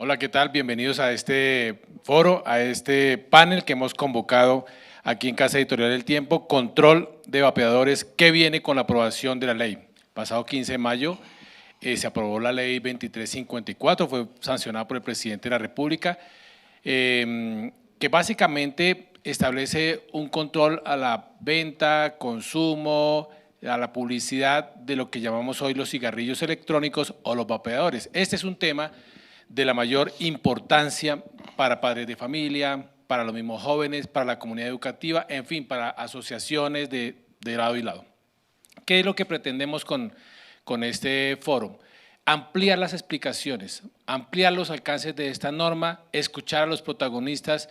Hola, ¿qué tal? Bienvenidos a este foro, a este panel que hemos convocado aquí en Casa Editorial del Tiempo, Control de Vapeadores, que viene con la aprobación de la ley. Pasado 15 de mayo se aprobó la ley 2354, fue sancionada por el presidente de la República, que básicamente establece un control a la venta, consumo, a la publicidad de lo que llamamos hoy los cigarrillos electrónicos o los vapeadores. Este es un tema de la mayor importancia para padres de familia, para los mismos jóvenes, para la comunidad educativa, en fin, para asociaciones de lado y lado. ¿Qué es lo que pretendemos con este foro? Ampliar las explicaciones, ampliar los alcances de esta norma, escuchar a los protagonistas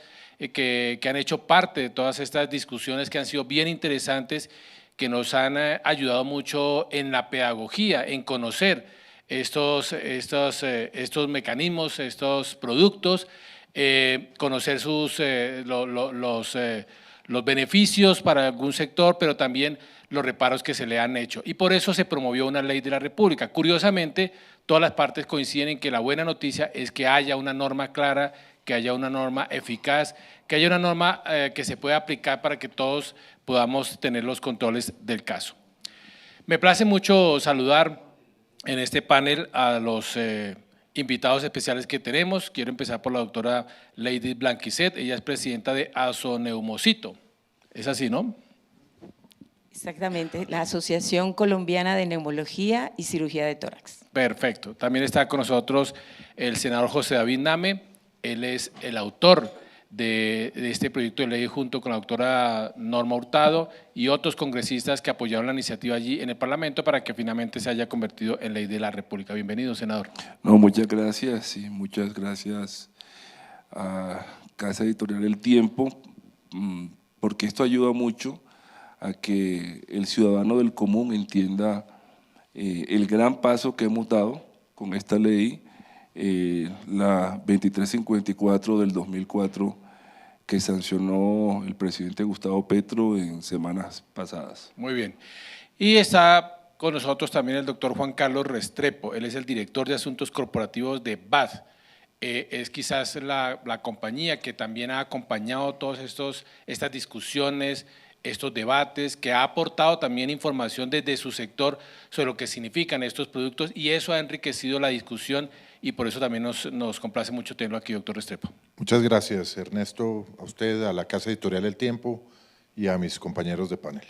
que han hecho parte de todas estas discusiones que han sido bien interesantes, que nos han ayudado mucho en la pedagogía, en conocer estos mecanismos, estos productos, conocer los beneficios para algún sector, pero también los reparos que se le han hecho. Y por eso se promovió una ley de la República. Curiosamente, todas las partes coinciden en que la buena noticia es que haya una norma clara, que haya una norma eficaz, que haya una norma que se pueda aplicar para que todos podamos tener los controles del caso. Me place mucho saludar en este panel a los invitados especiales que tenemos. Quiero empezar por la doctora Lady Blanquicet, ella es presidenta de Asoneumocito. ¿Es así, no? Exactamente, la Asociación Colombiana de Neumología y Cirugía de Tórax. Perfecto. También está con nosotros el senador José David Name, él es el autor de este proyecto de ley junto con la doctora Norma Hurtado y otros congresistas que apoyaron la iniciativa allí en el Parlamento para que finalmente se haya convertido en ley de la República. Bienvenido, senador. No, muchas gracias y muchas gracias a Casa Editorial El Tiempo, porque esto ayuda mucho a que el ciudadano del común entienda el gran paso que hemos dado con esta ley, la 2354 del 2004, que sancionó el presidente Gustavo Petro en semanas pasadas. Muy bien. Y está con nosotros también el doctor Juan Carlos Restrepo, él es el director de Asuntos Corporativos de BAD. Es quizás la compañía que también ha acompañado todas estas discusiones, estos debates, que ha aportado también información desde su sector sobre lo que significan estos productos y eso ha enriquecido la discusión y por eso también nos complace mucho tenerlo aquí, doctor Restrepo. Muchas gracias, Ernesto, a usted, a la Casa Editorial El Tiempo y a mis compañeros de panel.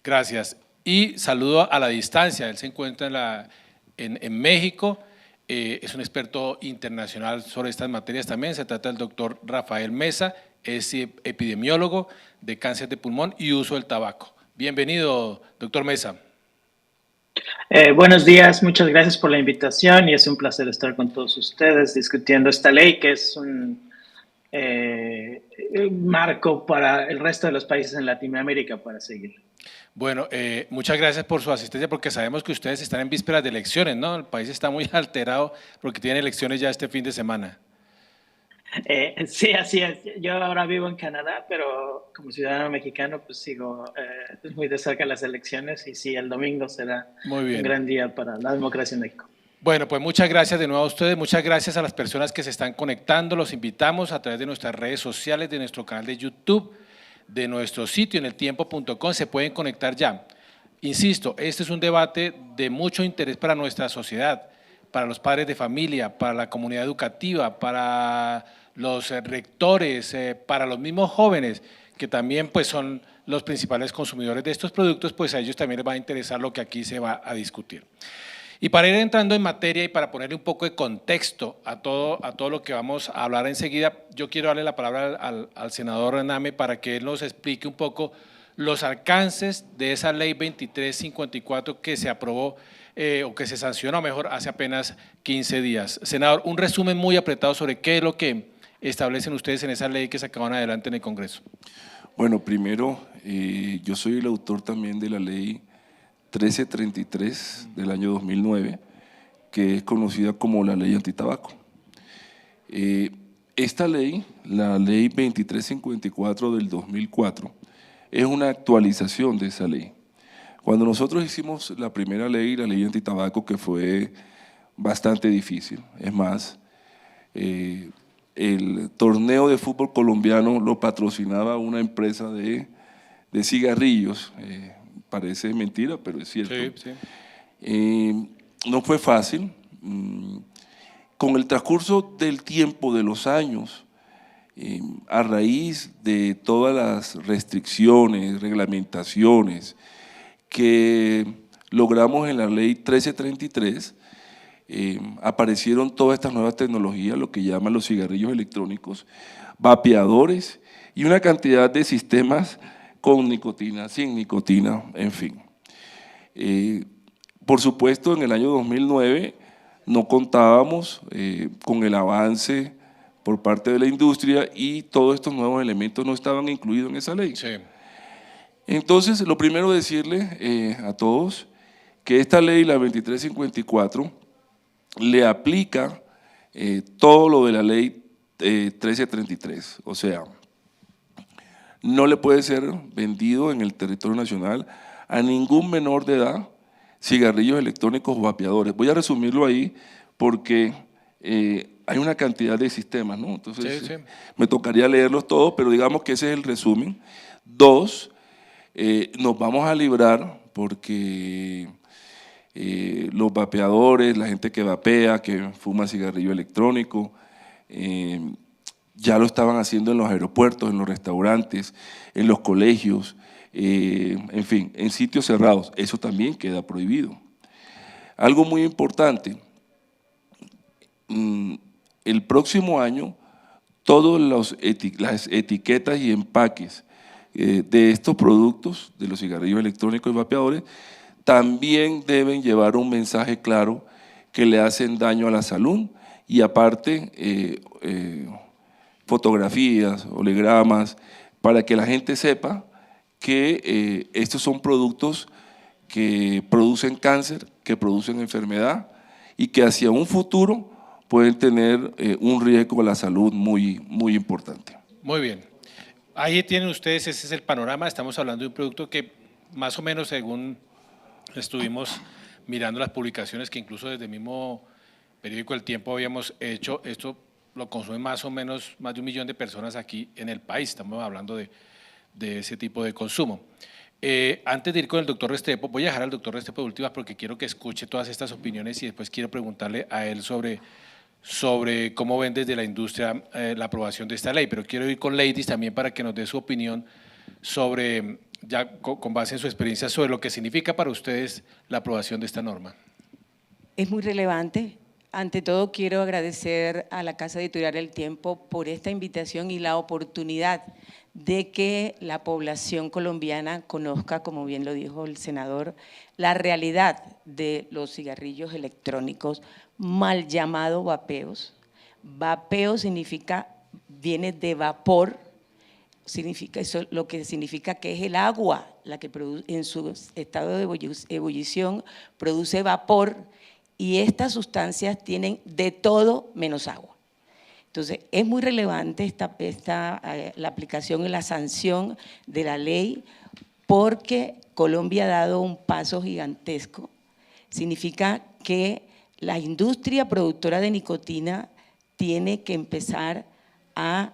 Gracias. Y saludo a la distancia, él se encuentra en México, es un experto internacional sobre estas materias también, se trata del doctor Rafael Mesa, es epidemiólogo de cáncer de pulmón y uso del tabaco. Bienvenido, doctor Mesa. Buenos días, muchas gracias por la invitación y es un placer estar con todos ustedes discutiendo esta ley que es un marco para el resto de los países en Latinoamérica para seguir. Bueno, muchas gracias por su asistencia porque sabemos que ustedes están en vísperas de elecciones, ¿no? El país está muy alterado porque tiene elecciones ya este fin de semana. Sí, así es. Yo ahora vivo en Canadá, pero como ciudadano mexicano pues sigo muy de cerca las elecciones y sí, el domingo será un gran día para la democracia en México. Bueno, pues muchas gracias de nuevo a ustedes, muchas gracias a las personas que se están conectando, los invitamos a través de nuestras redes sociales, de nuestro canal de YouTube, de nuestro sitio en eltiempo.com, se pueden conectar ya. Insisto, este es un debate de mucho interés para nuestra sociedad, para los padres de familia, para la comunidad educativa, para los rectores, para los mismos jóvenes, que también pues, son los principales consumidores de estos productos, pues a ellos también les va a interesar lo que aquí se va a discutir. Y para ir entrando en materia y para ponerle un poco de contexto a todo lo que vamos a hablar enseguida, yo quiero darle la palabra al senador Name para que él nos explique un poco los alcances de esa ley 2354 que se aprobó o que se sancionó mejor hace apenas 15 días. Senador, un resumen muy apretado sobre qué es lo que establecen ustedes en esa ley que sacaban adelante en el Congreso. Bueno, primero, yo soy el autor también de la ley 1333 del año 2009, que es conocida como la ley antitabaco. Esta ley, la ley 2354 del 2004, es una actualización de esa ley. Cuando nosotros hicimos la primera ley, la ley antitabaco, que fue bastante difícil, es más, el torneo de fútbol colombiano lo patrocinaba una empresa de cigarrillos. Parece mentira, pero es cierto. Sí, sí. No fue fácil. Con el transcurso del tiempo, de los años, a raíz de todas las restricciones, reglamentaciones que logramos en la ley 1333, aparecieron todas estas nuevas tecnologías, lo que llaman los cigarrillos electrónicos, vapeadores y una cantidad de sistemas con nicotina, sin nicotina, en fin. Por supuesto, en el año 2009 no contábamos con el avance por parte de la industria y todos estos nuevos elementos no estaban incluidos en esa ley. Sí. Entonces, lo primero decirle a todos que esta ley, la 2354, le aplica todo lo de la ley 1333, o sea, no le puede ser vendido en el territorio nacional a ningún menor de edad cigarrillos electrónicos o vapeadores. Voy a resumirlo ahí porque hay una cantidad de sistemas, ¿no? Entonces, sí. Me tocaría leerlos todos, pero digamos que ese es el resumen. 2, nos vamos a librar porque los vapeadores, la gente que vapea, que fuma cigarrillo electrónico, ya lo estaban haciendo en los aeropuertos, en los restaurantes, en los colegios, en fin, en sitios cerrados. Eso también queda prohibido. Algo muy importante, el próximo año todas las etiquetas y empaques de estos productos, de los cigarrillos electrónicos y vapeadores, también deben llevar un mensaje claro que le hacen daño a la salud y aparte fotografías, hologramas, para que la gente sepa que estos son productos que producen cáncer, que producen enfermedad y que hacia un futuro pueden tener un riesgo a la salud muy, muy importante. Muy bien. Ahí tienen ustedes, ese es el panorama. Estamos hablando de un producto que más o menos, según estuvimos mirando las publicaciones que incluso desde el mismo periódico El Tiempo habíamos hecho, esto lo consumen más o menos más de 1 millón de personas aquí en el país. Estamos hablando de ese tipo de consumo. Antes de ir con el doctor Restrepo, voy a dejar al doctor Restrepo de últimas porque quiero que escuche todas estas opiniones y después quiero preguntarle a él sobre cómo ven desde la industria la aprobación de esta ley, pero quiero ir con Ladies también para que nos dé su opinión sobre, ya con base en su experiencia, sobre lo que significa para ustedes la aprobación de esta norma. Es muy relevante. Ante todo, quiero agradecer a la Casa Editorial El Tiempo por esta invitación y la oportunidad de que la población colombiana conozca, como bien lo dijo el senador, la realidad de los cigarrillos electrónicos, mal llamado vapeos. Vapeo viene de vapor, significa eso, lo que significa que es el agua la que produce, en su estado de ebullición produce vapor, y estas sustancias tienen de todo menos agua. Entonces, es muy relevante la aplicación y la sanción de la ley porque Colombia ha dado un paso gigantesco. Significa que la industria productora de nicotina tiene que empezar a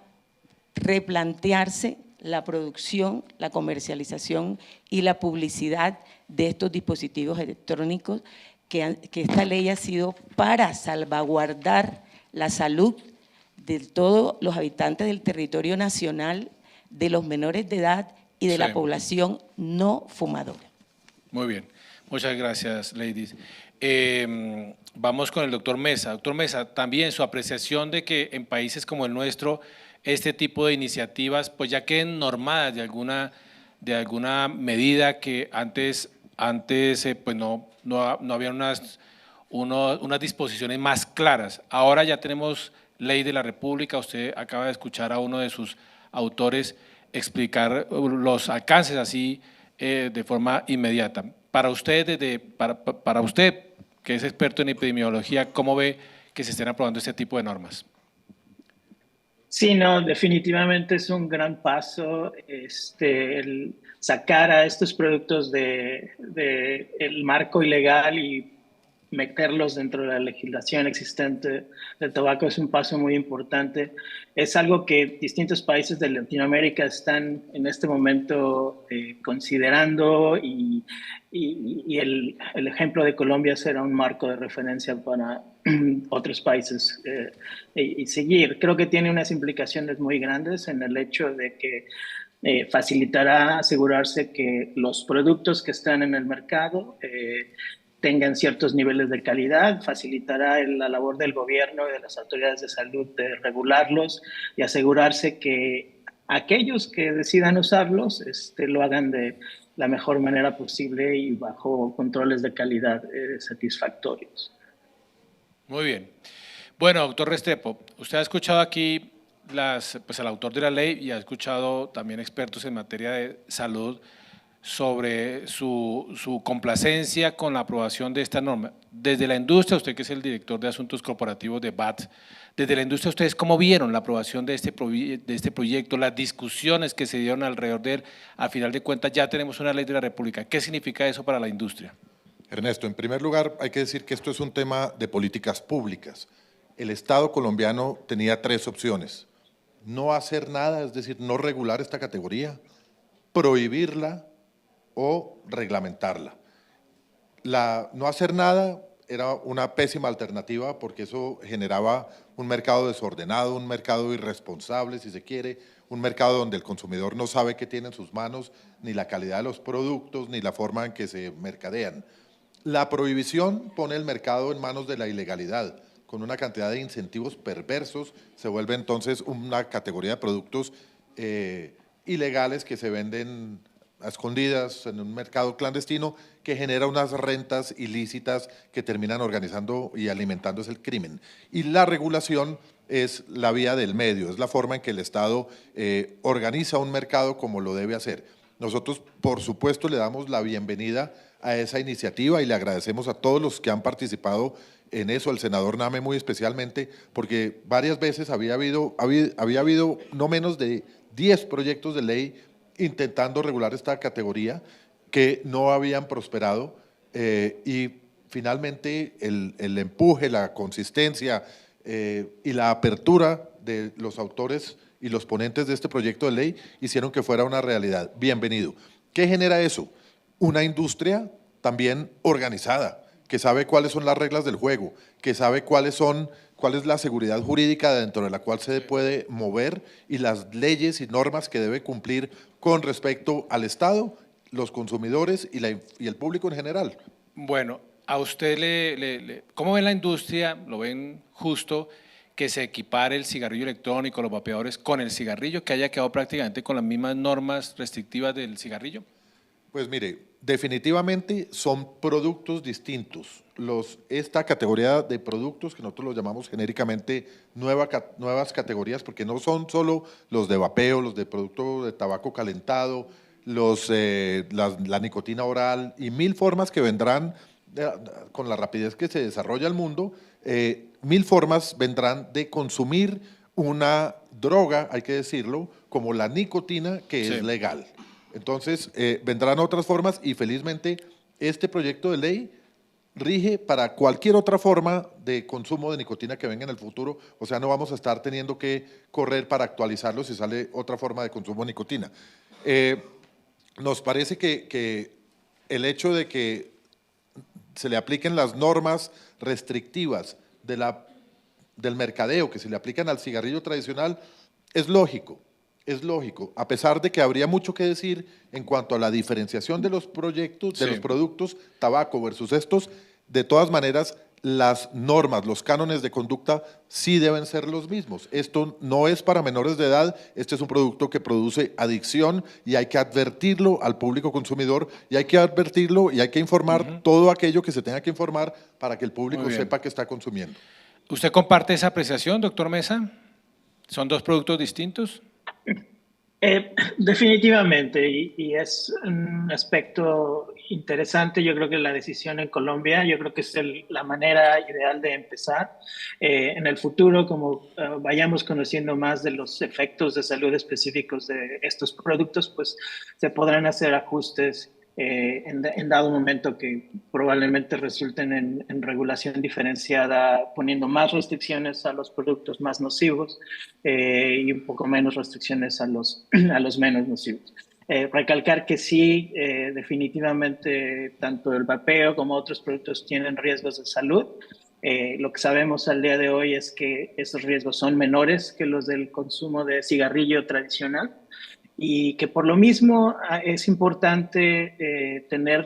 replantearse la producción, la comercialización y la publicidad de estos dispositivos electrónicos, que esta ley ha sido para salvaguardar la salud de todos los habitantes del territorio nacional, de los menores de edad y de la población no fumadora. Muy bien, muchas gracias, Ladies. Vamos con el doctor Mesa. Doctor Mesa, también su apreciación de que en países como el nuestro este tipo de iniciativas pues ya queden normadas de alguna medida que antes pues no había unas disposiciones más claras. Ahora ya tenemos ley de la República, usted acaba de escuchar a uno de sus autores explicar los alcances así de forma inmediata. Para usted, para usted, que es experto en epidemiología, ¿cómo ve que se estén aprobando este tipo de normas? Sí, no, definitivamente es un gran paso el sacar a estos productos del marco ilegal y meterlos dentro de la legislación existente del tabaco es un paso muy importante. Es algo que distintos países de Latinoamérica están en este momento considerando y el ejemplo de Colombia será un marco de referencia para otros países y seguir. Creo que tiene unas implicaciones muy grandes en el hecho de que facilitará asegurarse que los productos que están en el mercado tengan ciertos niveles de calidad, facilitará la labor del gobierno y de las autoridades de salud de regularlos y asegurarse que aquellos que decidan usarlos lo hagan de la mejor manera posible y bajo controles de calidad satisfactorios. Muy bien. Bueno, doctor Restrepo, usted ha escuchado aquí al autor de la ley y ha escuchado también expertos en materia de salud sobre su complacencia con la aprobación de esta norma. Desde la industria, usted que es el director de asuntos corporativos de BAT, desde la industria, ¿ustedes cómo vieron la aprobación de este proyecto, las discusiones que se dieron alrededor de él? A final de cuentas ya tenemos una ley de la República. ¿Qué significa eso para la industria? Ernesto, en primer lugar hay que decir que esto es un tema de políticas públicas. El Estado colombiano tenía 3 opciones: no hacer nada, es decir, no regular esta categoría, prohibirla o reglamentarla. No hacer nada era una pésima alternativa porque eso generaba un mercado desordenado, un mercado irresponsable, si se quiere, un mercado donde el consumidor no sabe qué tiene en sus manos, ni la calidad de los productos, ni la forma en que se mercadean. La prohibición pone el mercado en manos de la ilegalidad, con una cantidad de incentivos perversos, se vuelve entonces una categoría de productos ilegales que se venden a escondidas en un mercado clandestino que genera unas rentas ilícitas que terminan organizando y alimentándose el crimen. Y la regulación es la vía del medio, es la forma en que el Estado organiza un mercado como lo debe hacer. Nosotros, por supuesto, le damos la bienvenida a esa iniciativa y le agradecemos a todos los que han participado en eso, al senador Name muy especialmente, porque varias veces había habido no menos de 10 proyectos de ley intentando regular esta categoría que no habían prosperado y finalmente el empuje, la consistencia y la apertura de los autores y los ponentes de este proyecto de ley hicieron que fuera una realidad. Bienvenido. ¿Qué genera eso? Una industria también organizada, que sabe cuáles son las reglas del juego, que sabe cuál es la seguridad jurídica dentro de la cual se puede mover y las leyes y normas que debe cumplir con respecto al Estado, los consumidores y el público en general. Bueno, a usted ¿cómo ven la industria? ¿Lo ven justo que se equipare el cigarrillo electrónico, los vapeadores con el cigarrillo, que haya quedado prácticamente con las mismas normas restrictivas del cigarrillo? Pues mire, definitivamente son productos distintos. Esta categoría de productos, que nosotros los llamamos genéricamente nuevas categorías, porque no son solo los de vapeo, los de producto de tabaco calentado, la nicotina oral y 1000 formas que vendrán con la rapidez que se desarrolla el mundo, 1000 formas vendrán de consumir una droga, hay que decirlo, como la nicotina, que es legal. Entonces, vendrán otras formas y felizmente este proyecto de ley rige para cualquier otra forma de consumo de nicotina que venga en el futuro, o sea, no vamos a estar teniendo que correr para actualizarlo si sale otra forma de consumo de nicotina. Nos parece que el hecho de que se le apliquen las normas restrictivas del mercadeo, que se le aplican al cigarrillo tradicional, es lógico. Es lógico, a pesar de que habría mucho que decir en cuanto a la diferenciación de los proyectos, de los productos, tabaco versus estos, de todas maneras, las normas, los cánones de conducta sí deben ser los mismos. Esto no es para menores de edad, este es un producto que produce adicción y hay que advertirlo al público consumidor y hay que advertirlo y hay que informar todo aquello que se tenga que informar para que el público sepa que está consumiendo. ¿Usted comparte esa apreciación, doctor Mesa? ¿Son 2 productos distintos? Definitivamente, y es un aspecto interesante. Yo creo que la decisión en Colombia, yo creo que es la manera ideal de empezar. En el futuro, como vayamos conociendo más de los efectos de salud específicos de estos productos, pues se podrán hacer ajustes en dado momento que probablemente resulten en regulación diferenciada, poniendo más restricciones a los productos más nocivos y un poco menos restricciones a los menos nocivos. Recalcar que sí, definitivamente tanto el vapeo como otros productos tienen riesgos de salud. Lo que sabemos al día de hoy es que estos riesgos son menores que los del consumo de cigarrillo tradicional y que por lo mismo es importante tener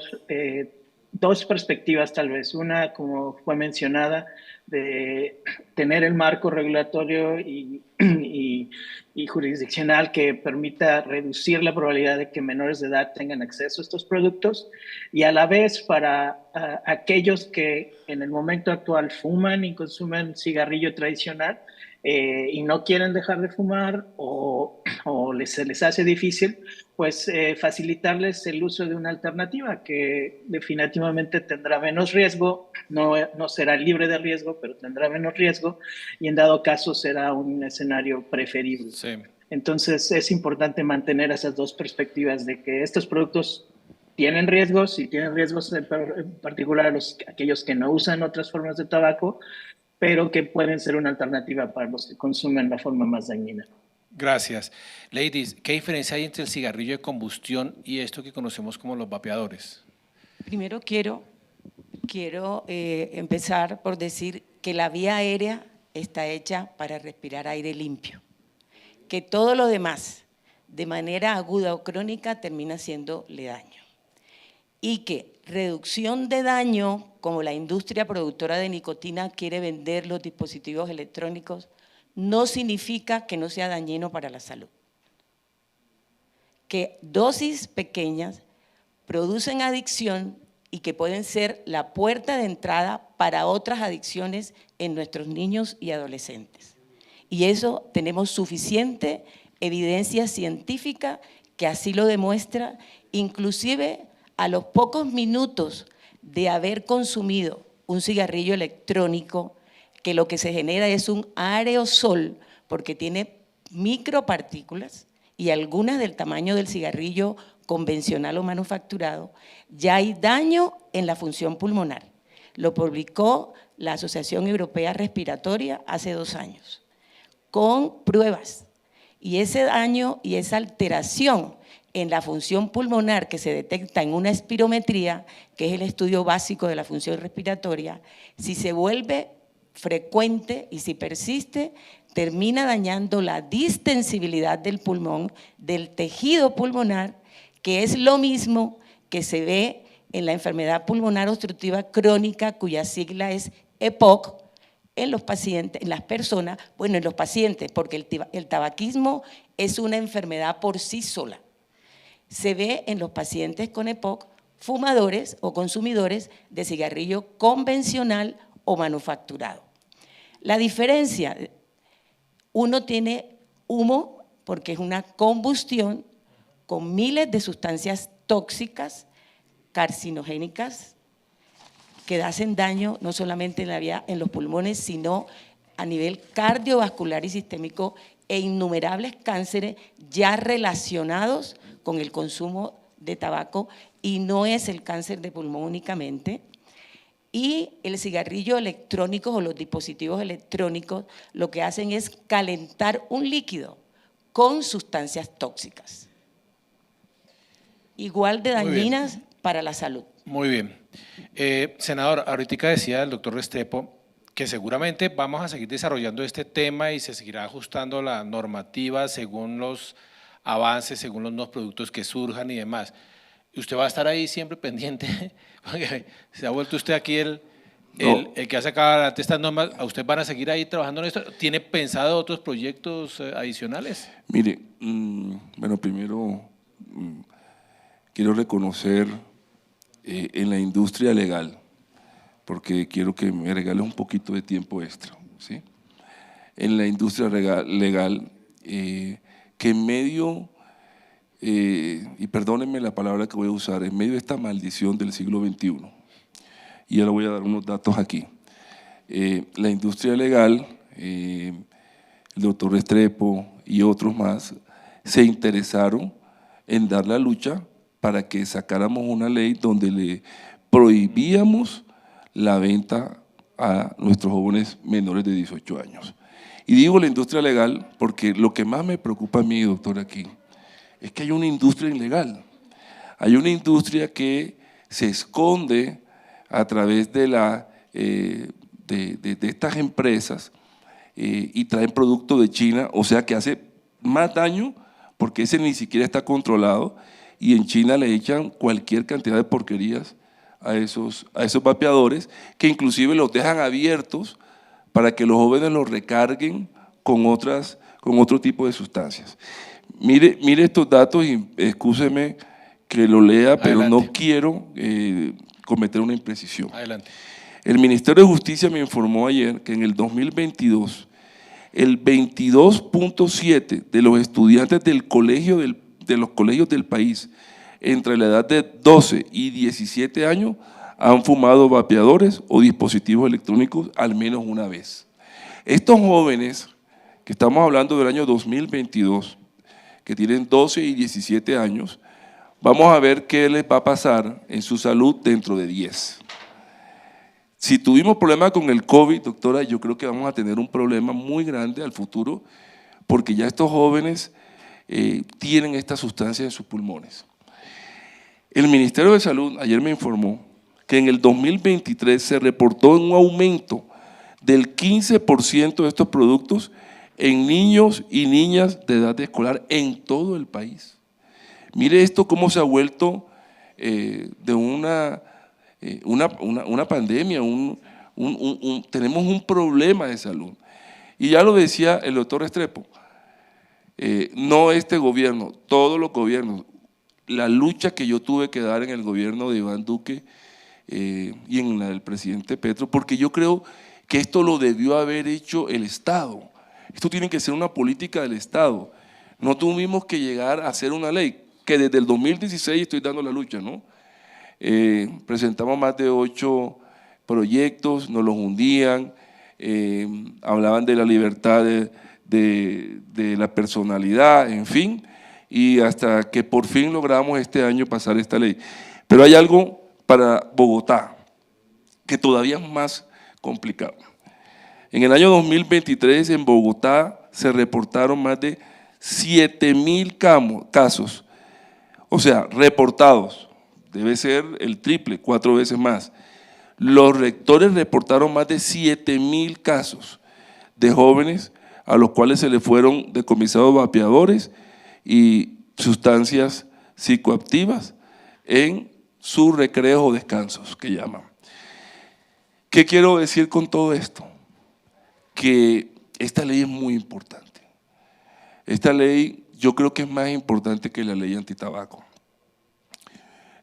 dos perspectivas tal vez. Una, como fue mencionada, de tener el marco regulatorio y jurisdiccional que permita reducir la probabilidad de que menores de edad tengan acceso a estos productos y a la vez para aquellos que en el momento actual fuman y consumen cigarrillo tradicional y no quieren dejar de fumar o se les hace difícil, pues facilitarles el uso de una alternativa que definitivamente tendrá menos riesgo, no será libre de riesgo, pero tendrá menos riesgo y en dado caso será un escenario preferible. Sí. Entonces es importante mantener esas dos perspectivas de que estos productos tienen riesgos y tienen riesgos en particular aquellos que no usan otras formas de tabaco, pero que pueden ser una alternativa para los que consumen la forma más dañina. Gracias. Ladies, ¿qué diferencia hay entre el cigarrillo de combustión y esto que conocemos como los vapeadores? Primero quiero empezar por decir que la vía aérea está hecha para respirar aire limpio, que todo lo demás, de manera aguda o crónica, termina haciéndole daño. Y que reducción de daño, como la industria productora de nicotina quiere vender los dispositivos electrónicos, no significa que no sea dañino para la salud. Que dosis pequeñas producen adicción y que pueden ser la puerta de entrada para otras adicciones en nuestros niños y adolescentes. Y eso tenemos suficiente evidencia científica que así lo demuestra, inclusive a los pocos minutos de haber consumido un cigarrillo electrónico, que lo que se genera es un aerosol porque tiene micropartículas y algunas del tamaño del cigarrillo convencional o manufacturado, ya hay daño en la función pulmonar. Lo publicó la Asociación Europea Respiratoria hace 2 años, con pruebas. Y ese daño y esa alteración en la función pulmonar que se detecta en una espirometría, que es el estudio básico de la función respiratoria, si se vuelve frecuente y si persiste, termina dañando la distensibilidad del pulmón, del tejido pulmonar, que es lo mismo que se ve en la enfermedad pulmonar obstructiva crónica, cuya sigla es EPOC, en los pacientes, en las personas, bueno, en los pacientes, porque el tabaquismo es una enfermedad por sí sola. Se ve en los pacientes con EPOC, fumadores o consumidores de cigarrillo convencional o manufacturado. La diferencia, uno tiene humo porque es una combustión con miles de sustancias tóxicas, carcinogénicas, que hacen daño no solamente en los pulmones, sino a nivel cardiovascular y sistémico e innumerables cánceres ya relacionados con el consumo de tabaco, y no es el cáncer de pulmón únicamente. Y el cigarrillo electrónico o los dispositivos electrónicos lo que hacen es calentar un líquido con sustancias tóxicas, igual de dañinas para la salud. Muy bien. Senador, ahorita decía el doctor Restrepo que seguramente vamos a seguir desarrollando este tema y se seguirá ajustando la normativa según los avances, según los nuevos productos que surjan y demás. ¿Usted va a estar ahí siempre pendiente? Porque se ha vuelto usted aquí el que ha sacado adelante estas normas. ¿A usted van a seguir ahí trabajando en esto? ¿Tiene pensado otros proyectos adicionales? Mire, bueno, primero quiero reconocer en la industria legal, porque quiero que me regale un poquito de tiempo extra, ¿sí? En la industria legal, que en medio, y perdónenme la palabra que voy a usar, en medio de esta maldición del siglo XXI, y ya le voy a dar unos datos aquí, la industria legal, el doctor Restrepo y otros más, se interesaron en dar la lucha para que sacáramos una ley donde le prohibíamos la venta a nuestros jóvenes menores de 18 años. Y digo la industria legal porque lo que más me preocupa a mí, doctor, aquí, es que hay una industria ilegal. Hay una industria que se esconde a través de, de estas empresas y traen productos de China, o sea que hace más daño porque ese ni siquiera está controlado, y en China le echan cualquier cantidad de porquerías a esos vapeadores, que inclusive los dejan abiertos para que los jóvenes los recarguen con otro tipo de sustancias. Mire estos datos y excúseme que lo lea, pero adelante. no quiero cometer una imprecisión. Adelante. El Ministerio de Justicia me informó ayer que en el 2022 el 22.7% de los estudiantes de los colegios del país entre la edad de 12 y 17 años han fumado vapeadores o dispositivos electrónicos al menos una vez. Estos jóvenes, que estamos hablando del año 2022, que tienen 12 y 17 años, vamos a ver qué les va a pasar en su salud dentro de 10. Si tuvimos problemas con el COVID, doctora, yo creo que vamos a tener un problema muy grande al futuro, porque ya estos jóvenes tienen esta sustancia en sus pulmones. El Ministerio de Salud ayer me informó que en el 2023 se reportó un aumento del 15% de estos productos en niños y niñas de edad escolar en todo el país. Mire esto cómo se ha vuelto de una pandemia, tenemos un problema de salud. Y ya lo decía el doctor Restrepo, no este gobierno, todos los gobiernos, la lucha que yo tuve que dar en el gobierno de Iván Duque y en la del presidente Petro, porque yo creo que esto lo debió haber hecho el Estado. Esto tiene que ser una política del Estado. No tuvimos que llegar a hacer una ley, que desde el 2016 estoy dando la lucha, ¿no? Presentamos más de 8 proyectos, nos los hundían, hablaban de la libertad de la personalidad, en fin, y hasta que por fin logramos este año pasar esta ley. Pero hay algo para Bogotá que todavía es más complicado. En el año 2023 en Bogotá se reportaron más de 7.000 casos, o sea, reportados. Debe ser el triple, 4 veces más. Los rectores reportaron más de 7.000 casos de jóvenes a los cuales se le fueron decomisados vapeadores y sustancias psicoactivas en sus recreos o descansos, que llaman. ¿Qué quiero decir con todo esto? Que esta ley es muy importante. Esta ley yo creo que es más importante que la ley antitabaco.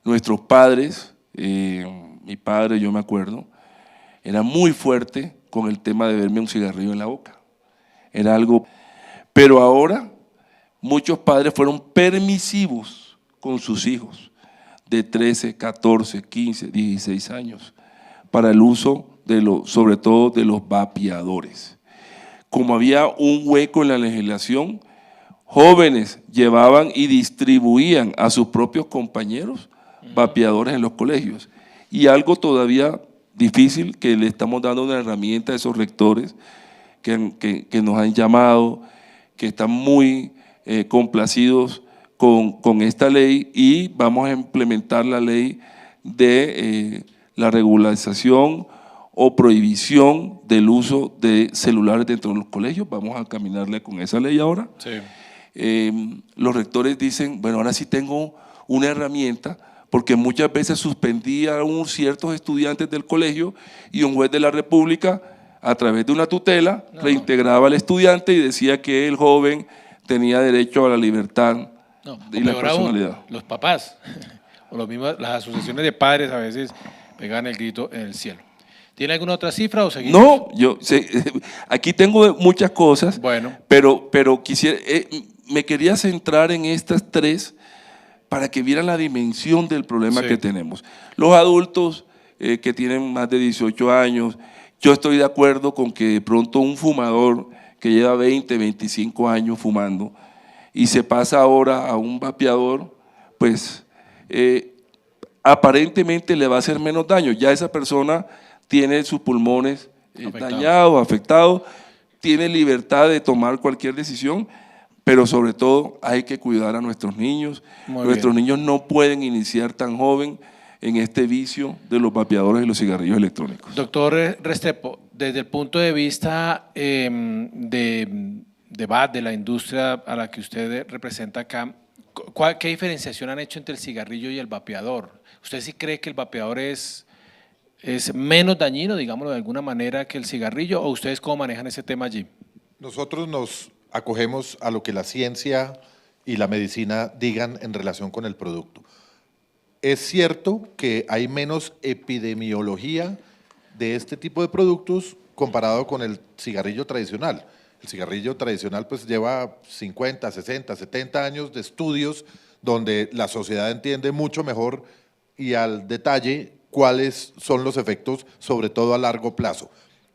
Nuestros padres, mi padre, yo me acuerdo, era muy fuerte con el tema de verme un cigarrillo en la boca. Era algo, pero ahora muchos padres fueron permisivos con sus hijos de 13, 14, 15, 16 años para el uso sobre todo de los vapeadores. Como había un hueco en la legislación, jóvenes llevaban y distribuían a sus propios compañeros vapeadores en los colegios. Y algo todavía difícil, que le estamos dando una herramienta a esos rectores que nos han llamado, que están muy complacidos con esta ley, y vamos a implementar la ley de la regularización o prohibición del uso de celulares dentro de los colegios. Vamos a caminarle con esa ley ahora. Sí. Los rectores dicen, bueno, ahora sí tengo una herramienta, porque muchas veces suspendía a ciertos estudiantes del colegio y un juez de la República, a través de una tutela, reintegraba al estudiante y decía que el joven tenía derecho a la libertad y la personalidad. Aún, los papás, o los mismos, las asociaciones de padres a veces pegan el grito en el cielo. ¿Tiene alguna otra cifra o seguimos? No, aquí tengo muchas cosas, bueno, pero quisiera, me quería centrar en estas 3 para que vieran la dimensión del problema que tenemos. Los adultos que tienen más de 18 años, yo estoy de acuerdo con que de pronto un fumador que lleva 20, 25 años fumando y se pasa ahora a un vapeador, pues aparentemente le va a hacer menos daño. Ya esa persona tiene sus pulmones dañados, afectados, tiene libertad de tomar cualquier decisión, pero sobre todo hay que cuidar a nuestros niños. Nuestros niños no pueden iniciar tan joven en este vicio de los vapeadores y los cigarrillos electrónicos. Doctor Restrepo, desde el punto de vista de la industria a la que usted representa acá, ¿qué diferenciación han hecho entre el cigarrillo y el vapeador? ¿Usted sí cree que el vapeador es menos dañino, digámoslo de alguna manera, que el cigarrillo? ¿O ustedes cómo manejan ese tema allí? Nosotros nos acogemos a lo que la ciencia y la medicina digan en relación con el producto. Es cierto que hay menos epidemiología de este tipo de productos comparado con el cigarrillo tradicional. El cigarrillo tradicional pues lleva 50, 60, 70 años de estudios donde la sociedad entiende mucho mejor y al detalle cuáles son los efectos, sobre todo a largo plazo.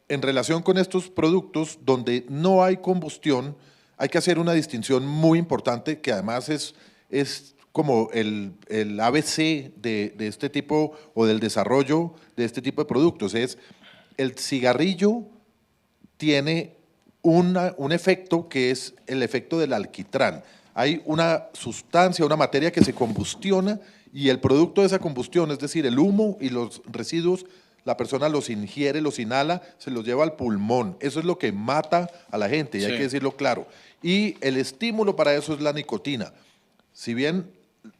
En relación con estos productos donde no hay combustión, hay que hacer una distinción muy importante que además es como el ABC de este tipo o del desarrollo de este tipo de productos. Es el cigarrillo tiene un efecto que es el efecto del alquitrán. Hay una sustancia, una materia que se combustiona y el producto de esa combustión, es decir, el humo y los residuos, la persona los ingiere, los inhala, se los lleva al pulmón. Eso es lo que mata a la gente, y hay que decirlo claro. Y el estímulo para eso es la nicotina. Si bien,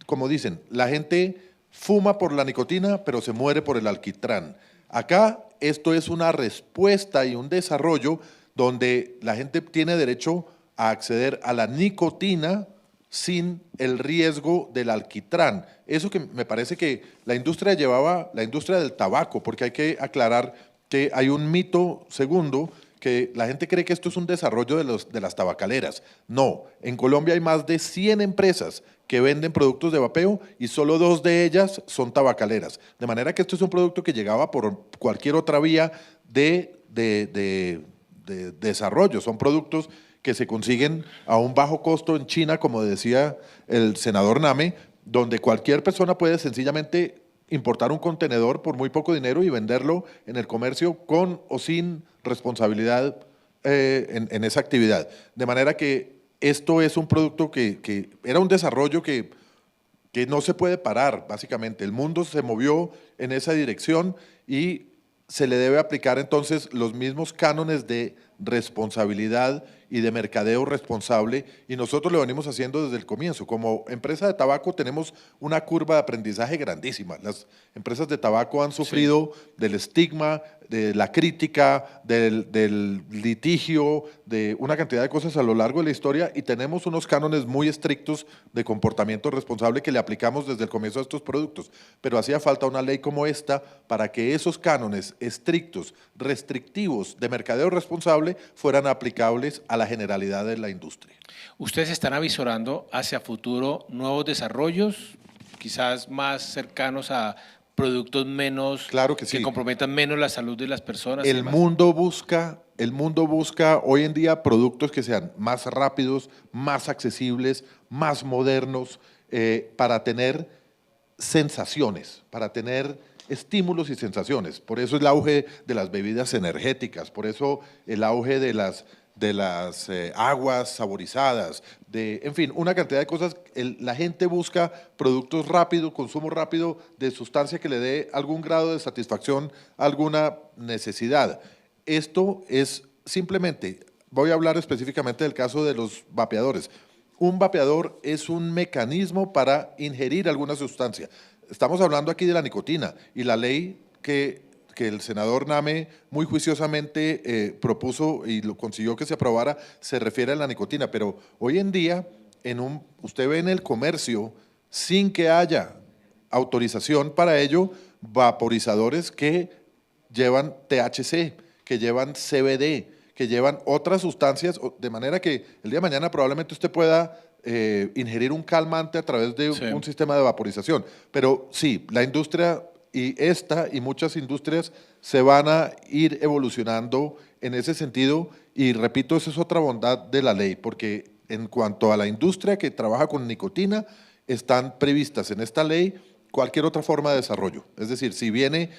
como dicen, la gente fuma por la nicotina, pero se muere por el alquitrán. Acá esto es una respuesta y un desarrollo donde la gente tiene derecho a acceder a la nicotina sin el riesgo del alquitrán. Eso que me parece que la industria llevaba, la industria del tabaco, porque hay que aclarar que hay un mito segundo, que la gente cree que esto es un desarrollo de las tabacaleras. No, en Colombia hay más de 100 empresas que venden productos de vapeo y solo 2 de ellas son tabacaleras. De manera que esto es un producto que llegaba por cualquier otra vía de desarrollo. Son productos que se consiguen a un bajo costo en China, como decía el senador Name, donde cualquier persona puede sencillamente importar un contenedor por muy poco dinero y venderlo en el comercio con o sin responsabilidad en esa actividad. De manera que esto es un producto que era un desarrollo que no se puede parar, básicamente. El mundo se movió en esa dirección y se le debe aplicar entonces los mismos cánones de responsabilidad y de mercadeo responsable, y nosotros lo venimos haciendo desde el comienzo. Como empresa de tabaco tenemos una curva de aprendizaje grandísima. Las empresas de tabaco han sufrido del estigma, de la crítica, del litigio, de una cantidad de cosas a lo largo de la historia, y tenemos unos cánones muy estrictos de comportamiento responsable que le aplicamos desde el comienzo a estos productos. Pero hacía falta una ley como esta para que esos cánones estrictos, restrictivos de mercadeo responsable fueran aplicables a la generalidad de la industria. ¿Ustedes están avisorando hacia futuro nuevos desarrollos, quizás más cercanos a productos menos, claro que sí, que comprometan menos la salud de las personas? El mundo busca hoy en día productos que sean más rápidos, más accesibles, más modernos, para tener sensaciones, para tener estímulos y sensaciones. Por eso el auge de las bebidas energéticas, por eso el auge de las aguas saborizadas, en fin, una cantidad de cosas. La gente busca productos rápidos, consumo rápido de sustancia que le dé algún grado de satisfacción, alguna necesidad. Esto es simplemente, voy a hablar específicamente del caso de los vapeadores. Un vapeador es un mecanismo para ingerir alguna sustancia. Estamos hablando aquí de la nicotina y la ley que el senador Name muy juiciosamente propuso y lo consiguió que se aprobara, se refiere a la nicotina, pero hoy en día usted ve en el comercio, sin que haya autorización para ello, vaporizadores que llevan THC, que llevan CBD, que llevan otras sustancias, de manera que el día de mañana probablemente usted pueda ingerir un calmante a través de un sistema de vaporización. Pero sí, la industria y muchas industrias se van a ir evolucionando en ese sentido, y repito, esa es otra bondad de la ley, porque en cuanto a la industria que trabaja con nicotina están previstas en esta ley cualquier otra forma de desarrollo. Es decir, si viene,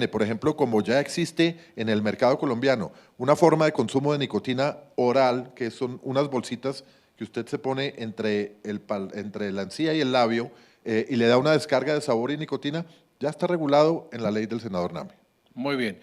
por ejemplo, como ya existe en el mercado colombiano, una forma de consumo de nicotina oral, que son unas bolsitas que usted se pone entre la encía y el labio y le da una descarga de sabor y nicotina, ya está regulado en la ley del senador Name. Muy bien.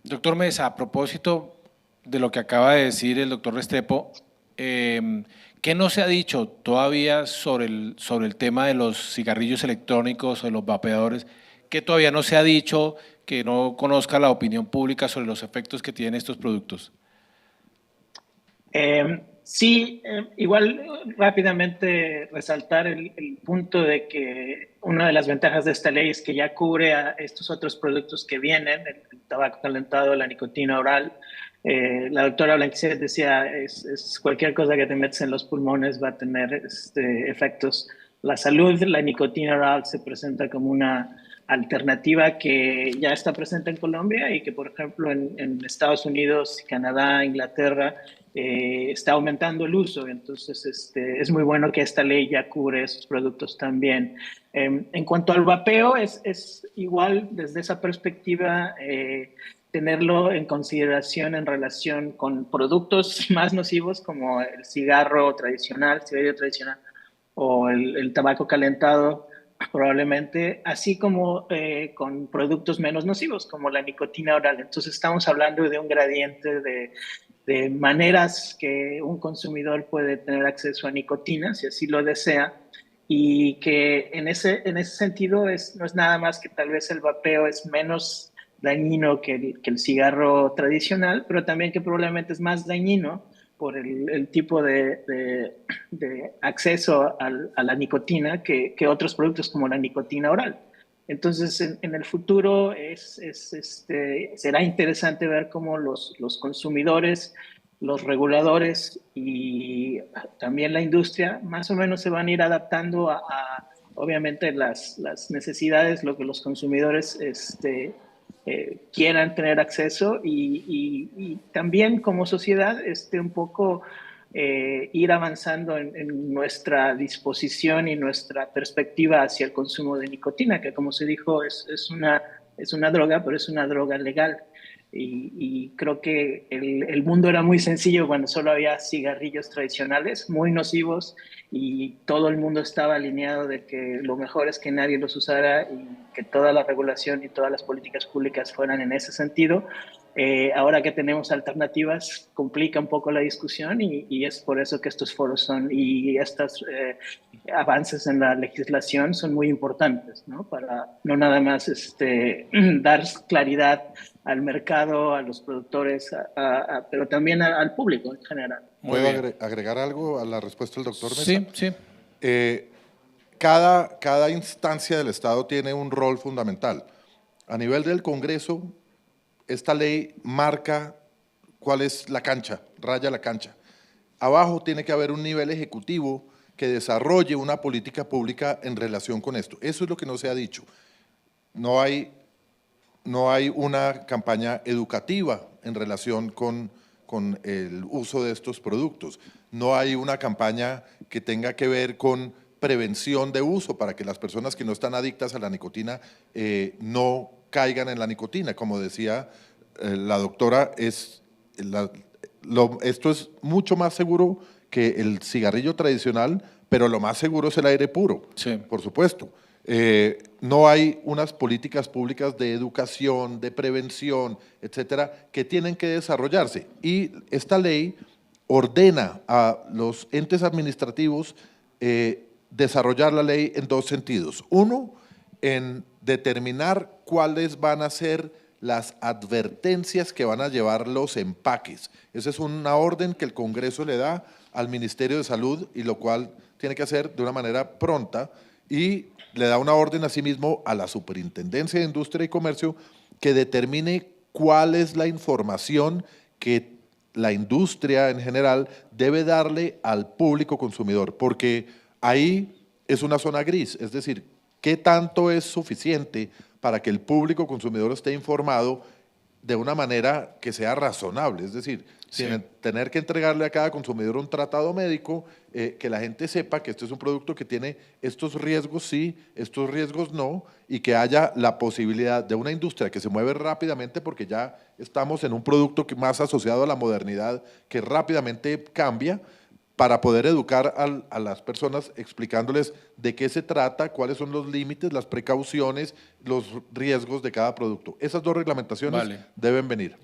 Doctor Mesa, a propósito de lo que acaba de decir el doctor Restrepo, ¿qué no se ha dicho todavía sobre el tema de los cigarrillos electrónicos o de los vapeadores? ¿Qué todavía no se ha dicho que no conozca la opinión pública sobre los efectos que tienen estos productos? Sí, igual rápidamente resaltar el punto de que una de las ventajas de esta ley es que ya cubre a estos otros productos que vienen, el tabaco calentado, la nicotina oral. La doctora Blanquicet decía, es cualquier cosa que te metes en los pulmones va a tener efectos. La salud, la nicotina oral se presenta como una alternativa que ya está presente en Colombia y que, por ejemplo, en Estados Unidos, Canadá, Inglaterra, está aumentando el uso. Entonces, es muy bueno que esta ley ya cubre esos productos también. En cuanto al vapeo, es igual desde esa perspectiva, tenerlo en consideración en relación con productos más nocivos como el cigarrillo tradicional o el tabaco calentado, probablemente, así como con productos menos nocivos como la nicotina oral. Entonces estamos hablando de un gradiente de maneras que un consumidor puede tener acceso a nicotina, si así lo desea, y que en ese sentido no es nada más que tal vez el vapeo es menos dañino que el cigarro tradicional, pero también que probablemente es más dañino por el tipo de acceso a la nicotina que otros productos como la nicotina oral. Entonces, en el futuro será interesante ver cómo los consumidores, los reguladores y también la industria más o menos se van a ir adaptando a obviamente las necesidades, lo que los consumidores quieran tener acceso y también como sociedad un poco ir avanzando en nuestra disposición y nuestra perspectiva hacia el consumo de nicotina, que como se dijo es una droga, pero es una droga legal. Y creo que el mundo era muy sencillo cuando solo había cigarrillos tradicionales, muy nocivos, y todo el mundo estaba alineado de que lo mejor es que nadie los usara y que toda la regulación y todas las políticas públicas fueran en ese sentido. Ahora que tenemos alternativas, complica un poco la discusión y es por eso que estos foros y estos avances en la legislación son muy importantes, ¿no? Para no nada más dar claridad al mercado, a los productores, pero también al público en general. ¿Puedo agregar algo a la respuesta del doctor Mesa? Sí, sí. Cada instancia del Estado tiene un rol fundamental. A nivel del Congreso, esta ley marca cuál es la cancha, raya la cancha. Abajo tiene que haber un nivel ejecutivo que desarrolle una política pública en relación con esto. Eso es lo que no se ha dicho. No hay una campaña educativa en relación con el uso de estos productos. No hay una campaña que tenga que ver con prevención de uso para que las personas que no están adictas a la nicotina no caigan en la nicotina. Como decía la doctora, esto es mucho más seguro que el cigarrillo tradicional, pero lo más seguro es el aire puro, sí, por supuesto. No hay unas políticas públicas de educación, de prevención, etcétera, que tienen que desarrollarse. Y esta ley ordena a los entes administrativos desarrollar la ley en dos sentidos. Uno, en determinar cuáles van a ser las advertencias que van a llevar los empaques. Esa es una orden que el Congreso le da al Ministerio de Salud y lo cual tiene que hacer de una manera pronta y le da una orden asimismo a la Superintendencia de Industria y Comercio que determine cuál es la información que la industria en general debe darle al público consumidor, porque ahí es una zona gris, es decir, ¿qué tanto es suficiente para que el público consumidor esté informado de una manera que sea razonable, es decir, sin tener que entregarle a cada consumidor un tratado médico, que la gente sepa que este es un producto que tiene estos riesgos sí, estos riesgos no, y que haya la posibilidad de una industria que se mueve rápidamente, porque ya estamos en un producto que más asociado a la modernidad, que rápidamente cambia, para poder educar a las personas explicándoles de qué se trata, cuáles son los límites, las precauciones, los riesgos de cada producto. Esas dos reglamentaciones deben venir.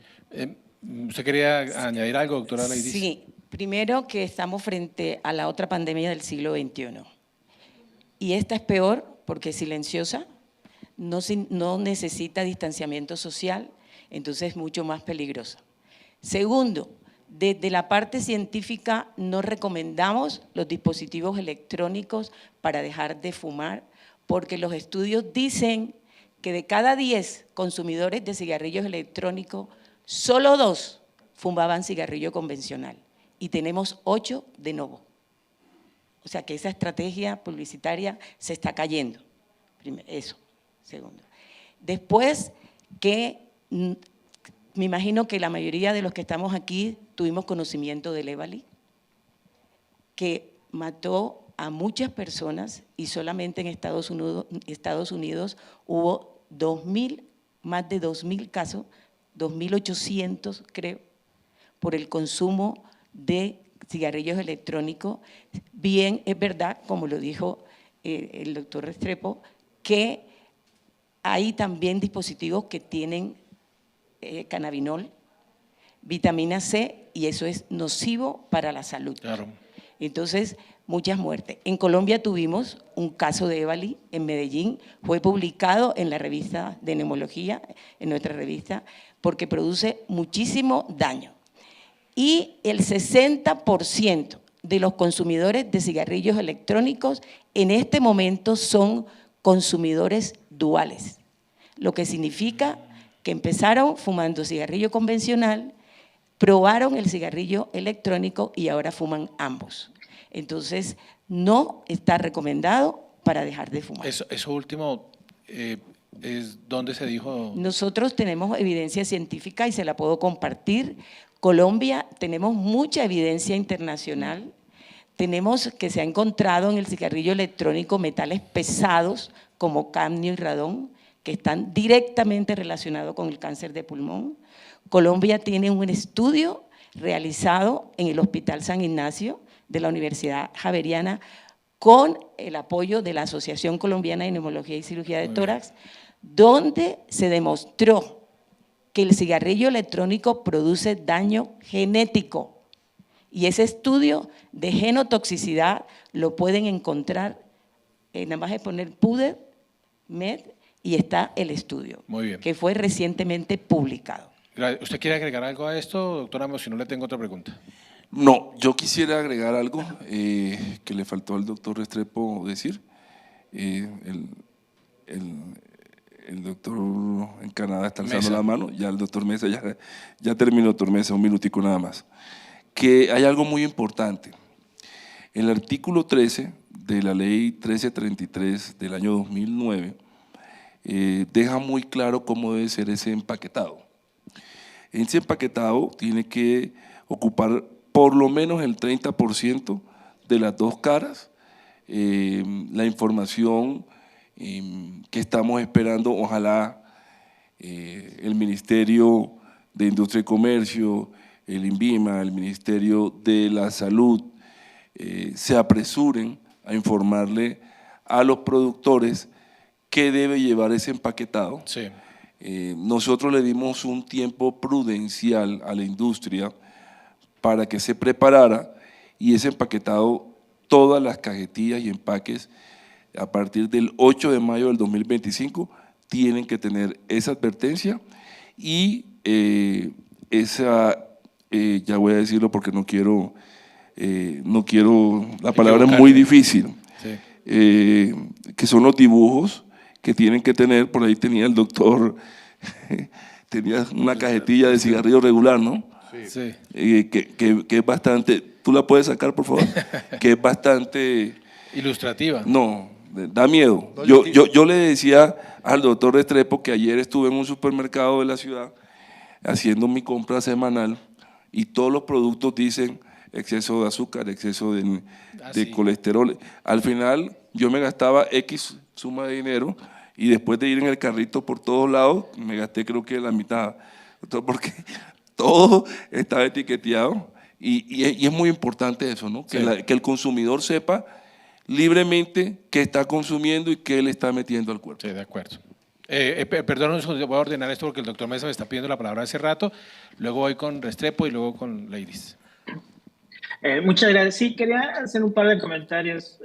¿Usted quería añadir algo, doctora Leydiz? Sí, primero que estamos frente a la otra pandemia del siglo XXI. Y esta es peor porque es silenciosa, no necesita distanciamiento social, entonces es mucho más peligrosa. Segundo, desde la parte científica no recomendamos los dispositivos electrónicos para dejar de fumar, porque los estudios dicen que de cada 10 consumidores de cigarrillos electrónicos, solo 2 fumaban cigarrillo convencional y tenemos 8 de nuevo. O sea que esa estrategia publicitaria se está cayendo. Eso, segundo. Después que me imagino que la mayoría de los que estamos aquí tuvimos conocimiento del EVALI, que mató a muchas personas y solamente en Estados Unidos hubo más de 2.000 casos, 2.800 creo, por el consumo de cigarrillos electrónicos. Bien, es verdad, como lo dijo el doctor Restrepo, que hay también dispositivos que tienen cannabinol, vitamina C, y eso es nocivo para la salud. Claro. Entonces, muchas muertes. En Colombia tuvimos un caso de EVALI en Medellín, fue publicado en la revista de neumología, en nuestra revista, porque produce muchísimo daño. Y el 60% de los consumidores de cigarrillos electrónicos en este momento son consumidores duales, lo que significa que empezaron fumando cigarrillo convencional, probaron el cigarrillo electrónico y ahora fuman ambos. Entonces, no está recomendado para dejar de fumar. Eso último, ¿es dónde se dijo? Nosotros tenemos evidencia científica y se la puedo compartir. Colombia, tenemos mucha evidencia internacional. Tenemos que se ha encontrado en el cigarrillo electrónico metales pesados como cadmio y radón, que están directamente relacionados con el cáncer de pulmón. Colombia tiene un estudio realizado en el Hospital San Ignacio de la Universidad Javeriana con el apoyo de la Asociación Colombiana de Neumología y Cirugía de Tórax, donde se demostró que el cigarrillo electrónico produce daño genético. Y ese estudio de genotoxicidad lo pueden encontrar, nada más de poner PubMed, y está el estudio, que fue recientemente publicado. ¿Usted quiere agregar algo a esto, doctora? Si no, le tengo otra pregunta. No, yo quisiera agregar algo que le faltó al doctor Restrepo decir. El doctor en Canadá está alzando la mano, ya el doctor Mesa, ya terminó, doctor Mesa, un minutico nada más. Que hay algo muy importante. El artículo 13 de la ley 1333 del año 2009 deja muy claro cómo debe ser ese empaquetado. Ese empaquetado tiene que ocupar por lo menos el 30% de las dos caras. La información que estamos esperando, ojalá el Ministerio de Industria y Comercio, el INVIMA, el Ministerio de la Salud, se apresuren a informarle a los productores qué debe llevar ese empaquetado. Sí. Nosotros le dimos un tiempo prudencial a la industria para que se preparara, y ese empaquetado, todas las cajetillas y empaques a partir del 8 de mayo del 2025 tienen que tener esa advertencia y esa, ya voy a decirlo porque no quiero, la palabra es muy difícil, sí. Que son los dibujos que tienen que tener. Por ahí tenía el doctor, tenía una cajetilla de cigarrillo regular, ¿no? Sí. Que es bastante, ¿tú la puedes sacar, por favor? Que es bastante… Ilustrativa. No, da miedo. Yo le decía al doctor Restrepo que ayer estuve en un supermercado de la ciudad haciendo mi compra semanal y todos los productos dicen exceso de azúcar, exceso de colesterol. Al final yo me gastaba X suma de dinero y después de ir en el carrito por todos lados me gasté creo que la mitad, porque todo estaba etiqueteado y es muy importante eso, ¿no? Sí. Que el consumidor sepa libremente qué está consumiendo y qué le está metiendo al cuerpo. Sí, de acuerdo. Perdón, voy a ordenar esto porque el doctor Mesa me está pidiendo la palabra hace rato. Luego voy con Restrepo y luego con Ladies. Muchas gracias. Sí, quería hacer un par de comentarios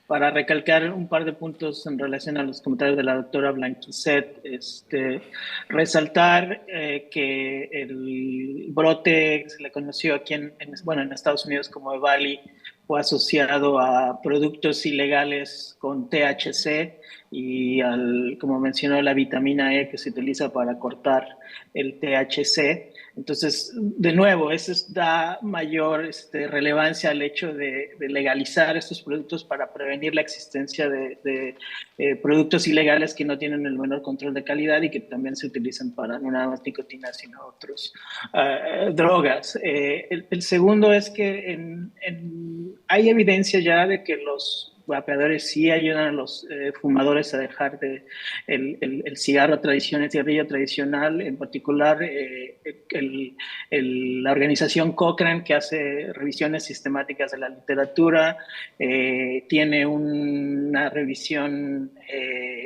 para recalcar un par de puntos en relación a los comentarios de la doctora Blanquicet. Resaltar que el brote que se le conoció aquí en Estados Unidos como EVALI fue asociado a productos ilegales con THC y como mencionó, la vitamina E que se utiliza para cortar el THC. Entonces, de nuevo, eso da mayor relevancia al hecho de legalizar estos productos para prevenir la existencia de productos ilegales que no tienen el menor control de calidad y que también se utilizan para no nada más nicotina, sino otras drogas. El segundo es que hay evidencia ya de que los vapeadores sí ayudan a los fumadores a dejar el cigarro tradicional, el cigarrillo tradicional, en particular la organización Cochrane, que hace revisiones sistemáticas de la literatura, tiene una revisión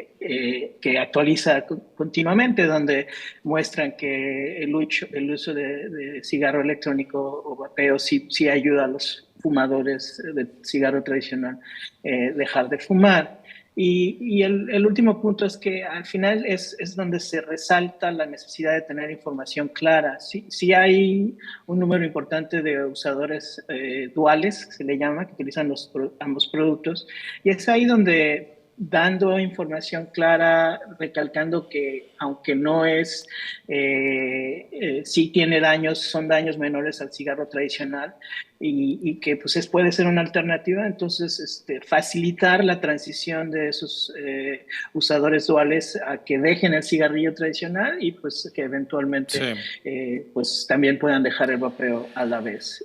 que actualiza continuamente, donde muestran que el uso de cigarro electrónico o vapeo sí ayuda a los fumadores de cigarro tradicional dejar de fumar. Y el último punto es que al final es donde se resalta la necesidad de tener información clara. Sí hay un número importante de usadores duales, se le llama, que utilizan ambos productos, y es ahí donde, dando información clara, recalcando que aunque no es, sí tiene daños, son daños menores al cigarro tradicional y que pues puede ser una alternativa, entonces facilitar la transición de esos usadores duales a que dejen el cigarrillo tradicional y pues que eventualmente pues también puedan dejar el vapeo a la vez.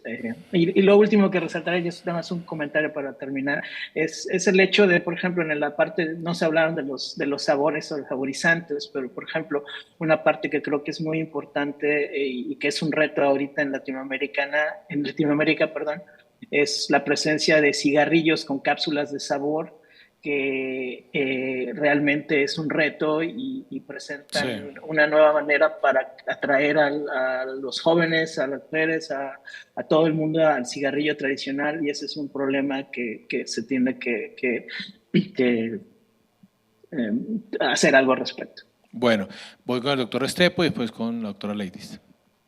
Y lo último que resaltaré, y eso nada más un comentario para terminar, es el hecho de, por ejemplo, en la parte, no se hablaron de los sabores o los saborizantes, pero por ejemplo, una parte que creo que es muy importante y que es un reto ahorita en Latinoamérica, es la presencia de cigarrillos con cápsulas de sabor, que realmente es un reto y presentan una nueva manera para atraer a los jóvenes, a las mujeres, a todo el mundo al cigarrillo tradicional, y ese es un problema que se tiene que hacer algo al respecto. Bueno, voy con el doctor Restrepo y después con la doctora Ladies.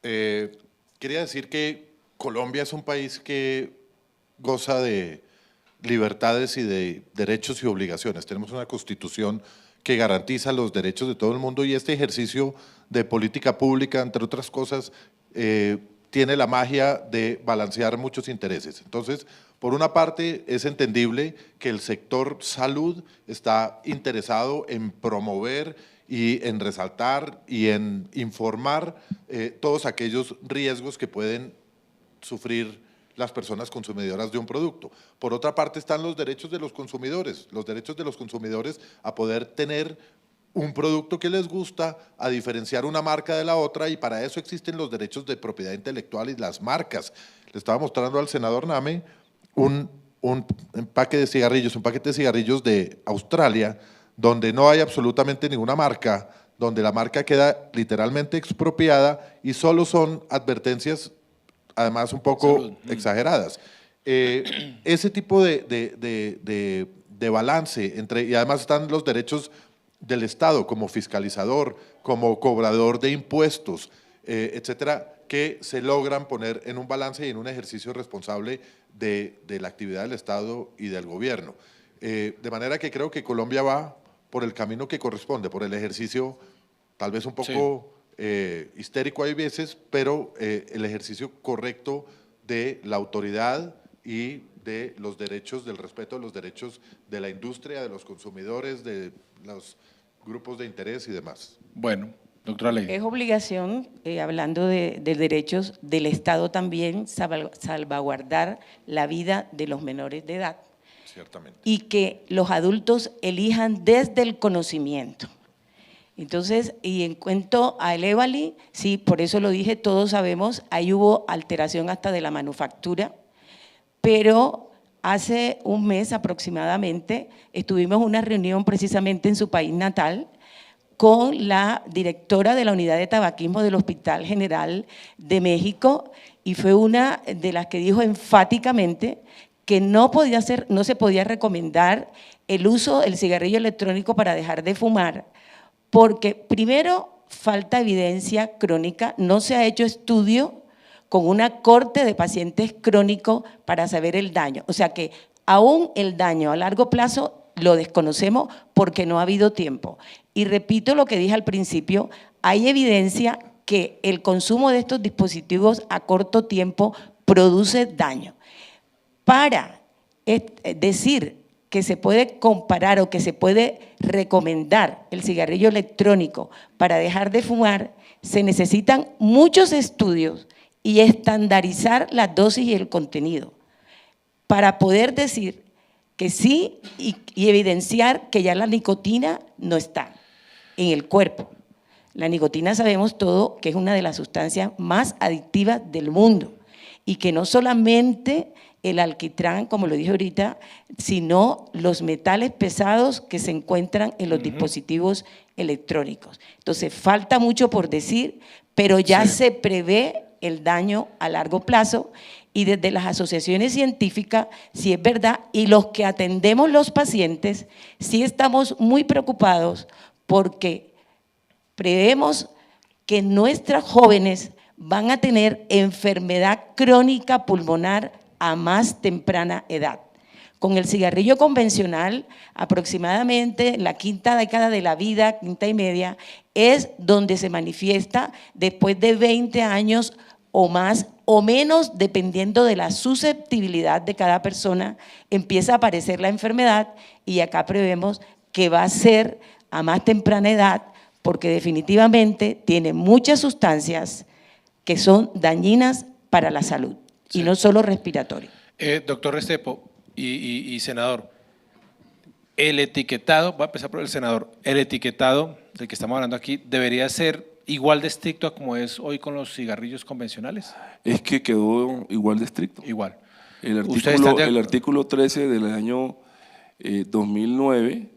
Quería decir que Colombia es un país que goza de libertades y de derechos y obligaciones. Tenemos una constitución que garantiza los derechos de todo el mundo y este ejercicio de política pública, entre otras cosas, tiene la magia de balancear muchos intereses. Entonces, por una parte, es entendible que el sector salud está interesado en promover y en resaltar y en informar todos aquellos riesgos que pueden sufrir las personas consumidoras de un producto. Por otra parte están los derechos de los consumidores a poder tener un producto que les gusta, a diferenciar una marca de la otra, y para eso existen los derechos de propiedad intelectual y las marcas. Le estaba mostrando al senador Name un paquete de cigarrillos de Australia, donde no hay absolutamente ninguna marca, donde la marca queda literalmente expropiada y solo son advertencias, además un poco exageradas. Ese tipo de balance y además están los derechos del Estado como fiscalizador, como cobrador de impuestos, etcétera, que se logran poner en un balance y en un ejercicio responsable de la actividad del Estado y del gobierno. De manera que creo que Colombia va por el camino que corresponde, por el ejercicio tal vez un poco histérico hay veces, pero el ejercicio correcto de la autoridad y de los derechos, del respeto de los derechos de la industria, de los consumidores, de los grupos de interés y demás. Bueno, doctora Ley? Es obligación, hablando de derechos del Estado también, salvaguardar la vida de los menores de edad. Ciertamente. Y que los adultos elijan desde el conocimiento. Entonces, y en cuanto a el EVALI, sí, por eso lo dije, todos sabemos, ahí hubo alteración hasta de la manufactura, pero hace un mes aproximadamente estuvimos en una reunión precisamente en su país natal con la directora de la unidad de tabaquismo del Hospital General de México, y fue una de las que dijo enfáticamente que no se podía recomendar el uso del cigarrillo electrónico para dejar de fumar, porque primero falta evidencia crónica, no se ha hecho estudio con una corte de pacientes crónicos para saber el daño. O sea que aún el daño a largo plazo lo desconocemos porque no ha habido tiempo. Y repito lo que dije al principio, hay evidencia que el consumo de estos dispositivos a corto tiempo produce daño. Para decir que se puede comparar o que se puede recomendar el cigarrillo electrónico para dejar de fumar, se necesitan muchos estudios y estandarizar las dosis y el contenido para poder decir que sí y evidenciar que ya la nicotina no está en el cuerpo. La nicotina sabemos todo que es una de las sustancias más adictivas del mundo y que no solamente el alquitrán, como lo dije ahorita, sino los metales pesados que se encuentran en los dispositivos electrónicos. Entonces, falta mucho por decir, pero ya se prevé el daño a largo plazo y desde las asociaciones científicas, sí es verdad, y los que atendemos los pacientes, sí estamos muy preocupados porque prevemos que nuestras jóvenes van a tener enfermedad crónica pulmonar a más temprana edad. Con el cigarrillo convencional, aproximadamente la quinta década de la vida, quinta y media, es donde se manifiesta después de 20 años o más o menos, dependiendo de la susceptibilidad de cada persona, empieza a aparecer la enfermedad y acá prevemos que va a ser a más temprana edad porque definitivamente tiene muchas sustancias que son dañinas para la salud. Sí. Y no solo respiratorio. Doctor Restrepo y senador, el etiquetado, voy a empezar por el senador, el etiquetado del que estamos hablando aquí debería ser igual de estricto a como es hoy con los cigarrillos convencionales. Es que quedó igual de estricto. Igual. El artículo 13 del año 2009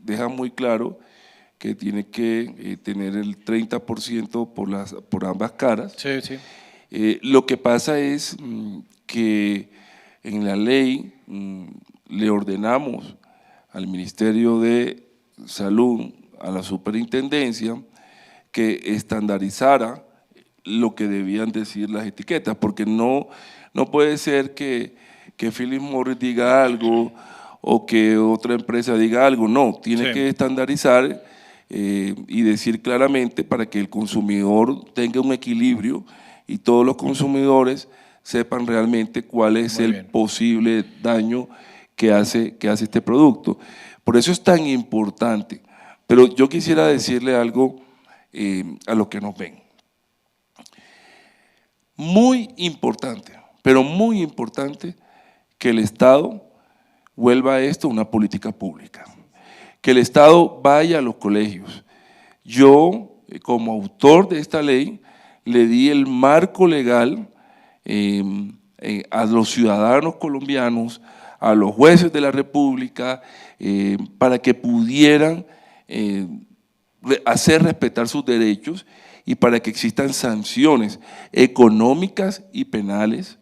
deja muy claro que tiene que tener el 30% por ambas caras. Sí, sí. Lo que pasa es que en la ley le ordenamos al Ministerio de Salud, a la superintendencia, que estandarizara lo que debían decir las etiquetas, porque no puede ser que Philip Morris diga algo o que otra empresa diga algo, no, tiene que estandarizar y decir claramente para que el consumidor tenga un equilibrio y todos los consumidores sepan realmente cuál es el posible daño que hace este producto. Por eso es tan importante. Pero yo quisiera decirle algo a los que nos ven. Muy importante, pero muy importante que el Estado vuelva a esto una política pública. Que el Estado vaya a los colegios. Yo, como autor de esta ley, le di el marco legal a los ciudadanos colombianos, a los jueces de la República, para que pudieran hacer respetar sus derechos y para que existan sanciones económicas y penales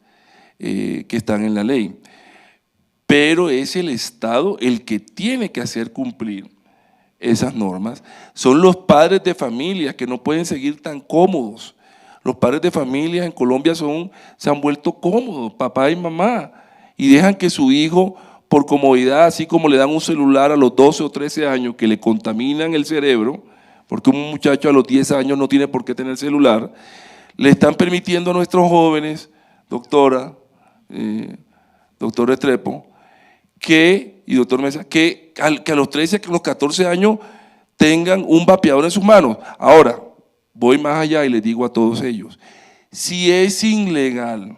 que están en la ley. Pero es el Estado el que tiene que hacer cumplir esas normas. Son los padres de familia que no pueden seguir tan cómodos. Los padres de familia en Colombia se han vuelto cómodos, papá y mamá, y dejan que su hijo, por comodidad, así como le dan un celular a los 12 o 13 años que le contaminan el cerebro, porque un muchacho a los 10 años no tiene por qué tener celular, le están permitiendo a nuestros jóvenes, doctor Restrepo, y doctor Mesa, que a los 13, a los 14 años tengan un vapeador en sus manos. Ahora, voy más allá y les digo a todos ellos, si es ilegal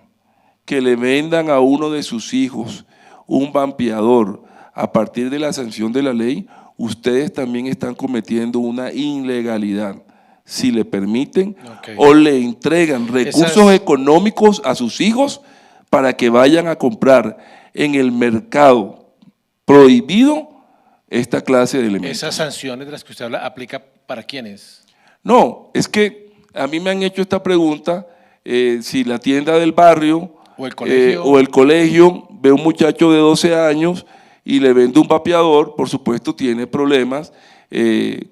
que le vendan a uno de sus hijos un vapeador a partir de la sanción de la ley, ustedes también están cometiendo una ilegalidad. Si le permiten o le entregan recursos económicos a sus hijos para que vayan a comprar en el mercado prohibido esta clase de elementos. ¿Esas sanciones de las que usted habla aplica para quiénes? No, es que a mí me han hecho esta pregunta, si la tienda del barrio o el colegio ve un muchacho de 12 años y le vende un vapeador, por supuesto tiene problemas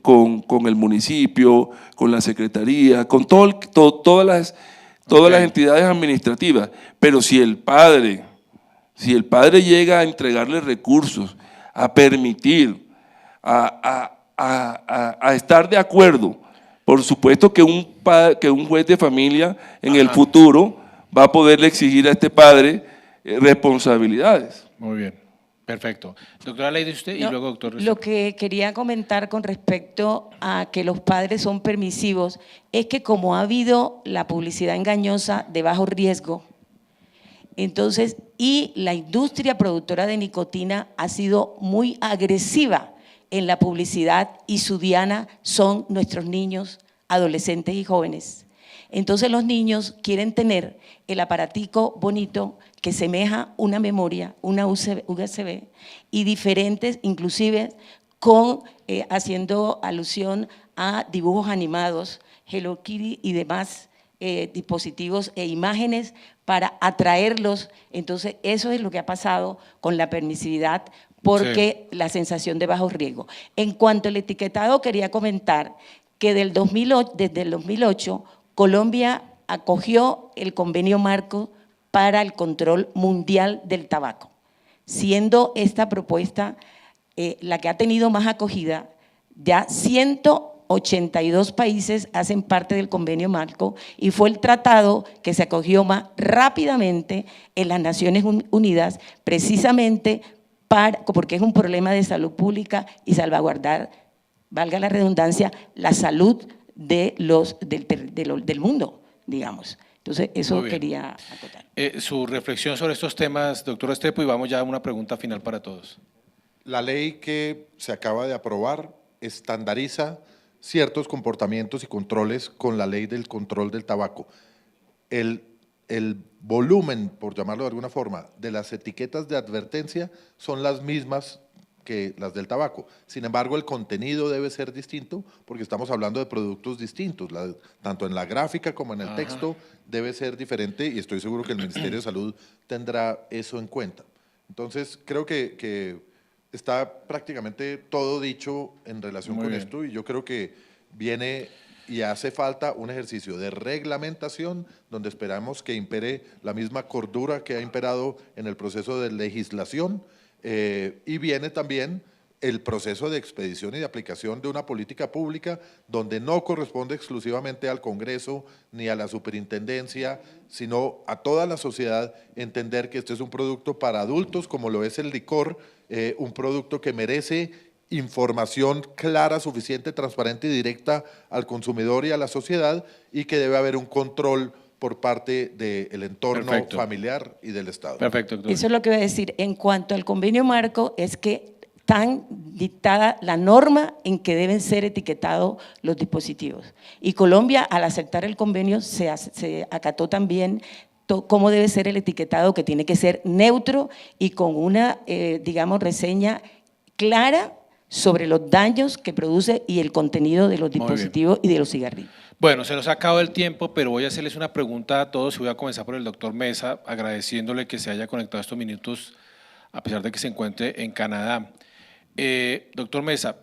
con el municipio, con la secretaría, con todas las entidades administrativas. Pero si el padre llega a entregarle recursos, a permitir, a estar de acuerdo, por supuesto que un juez de familia en el futuro va a poderle exigir a este padre responsabilidades. Muy bien, perfecto. Doctora Leydy, usted y luego doctor Rizzo. Lo que quería comentar con respecto a que los padres son permisivos es que como ha habido la publicidad engañosa de bajo riesgo, entonces, y la industria productora de nicotina ha sido muy agresiva en la publicidad y su diana son nuestros niños, adolescentes y jóvenes. Entonces los niños quieren tener el aparatico bonito que semeja una memoria, una USB y diferentes, inclusive haciendo alusión a dibujos animados, Hello Kitty y demás dispositivos e imágenes para atraerlos. Entonces eso es lo que ha pasado con la permisividad porque la sensación de bajo riesgo. En cuanto al etiquetado, quería comentar que desde el 2008 Colombia acogió el convenio marco para el control mundial del tabaco, siendo esta propuesta la que ha tenido más acogida. Ya 182 países hacen parte del convenio marco y fue el tratado que se acogió más rápidamente en las Naciones Unidas, precisamente porque es un problema de salud pública y salvaguardar, valga la redundancia, la salud del mundo, digamos. Entonces, eso quería acotar. Su reflexión sobre estos temas, doctor Restrepo, y vamos ya a una pregunta final para todos. La ley que se acaba de aprobar estandariza ciertos comportamientos y controles con la ley del control del tabaco. El volumen, por llamarlo de alguna forma, de las etiquetas de advertencia son las mismas que las del tabaco. Sin embargo, el contenido debe ser distinto porque estamos hablando de productos distintos, tanto en la gráfica como en el texto debe ser diferente y estoy seguro que el Ministerio de Salud tendrá eso en cuenta. Entonces, creo que está prácticamente todo dicho en relación con esto y yo creo que viene y hace falta un ejercicio de reglamentación donde esperamos que impere la misma cordura que ha imperado en el proceso de legislación. Y viene también el proceso de expedición y de aplicación de una política pública donde no corresponde exclusivamente al Congreso ni a la superintendencia, sino a toda la sociedad entender que este es un producto para adultos como lo es el licor, un producto que merece información clara, suficiente, transparente y directa al consumidor y a la sociedad y que debe haber un control por parte del entorno familiar y del Estado. Perfecto, doctor. Eso es lo que voy a decir. En cuanto al convenio marco, es que están dictada la norma en que deben ser etiquetados los dispositivos. Y Colombia, al aceptar el convenio, se acató también cómo debe ser el etiquetado, que tiene que ser neutro y con una, digamos, reseña clara sobre los daños que produce y el contenido de los dispositivos y de los cigarrillos. Bueno, se nos ha acabado el tiempo, pero voy a hacerles una pregunta a todos y voy a comenzar por el doctor Mesa, agradeciéndole que se haya conectado estos minutos, a pesar de que se encuentre en Canadá. Doctor Mesa,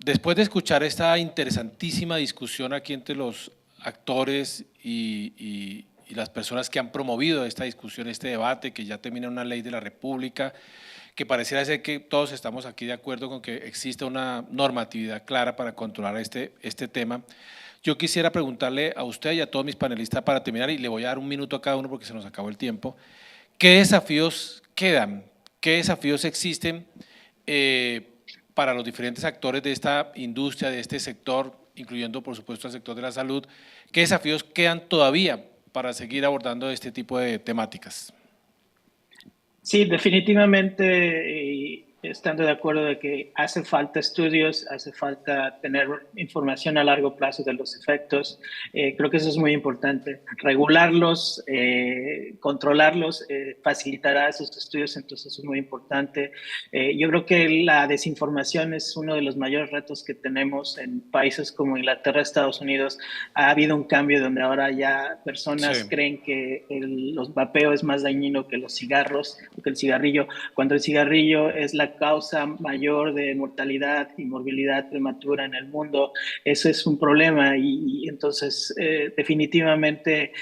después de escuchar esta interesantísima discusión aquí entre los actores y las personas que han promovido esta discusión, este debate, que ya termina una ley de la República, que pareciera ser que todos estamos aquí de acuerdo con que exista una normatividad clara para controlar este tema. Yo quisiera preguntarle a usted y a todos mis panelistas para terminar, y le voy a dar un minuto a cada uno porque se nos acabó el tiempo, ¿qué desafíos quedan? ¿Qué desafíos existen para los diferentes actores de esta industria, de este sector, incluyendo por supuesto el sector de la salud? ¿Qué desafíos quedan todavía para seguir abordando este tipo de temáticas? Sí, definitivamente, estando de acuerdo de que hace falta estudios, hace falta tener información a largo plazo de los efectos. Creo que eso es muy importante. Regularlos, controlarlos, facilitará esos estudios, entonces eso es muy importante. Yo creo que la desinformación es uno de los mayores retos que tenemos en países como Inglaterra, Estados Unidos. Ha habido un cambio donde ahora ya personas creen que los vapeo es más dañino que los cigarros, que el cigarrillo, cuando el cigarrillo es la causa mayor de mortalidad y morbilidad prematura en el mundo. Eso es un problema y entonces definitivamente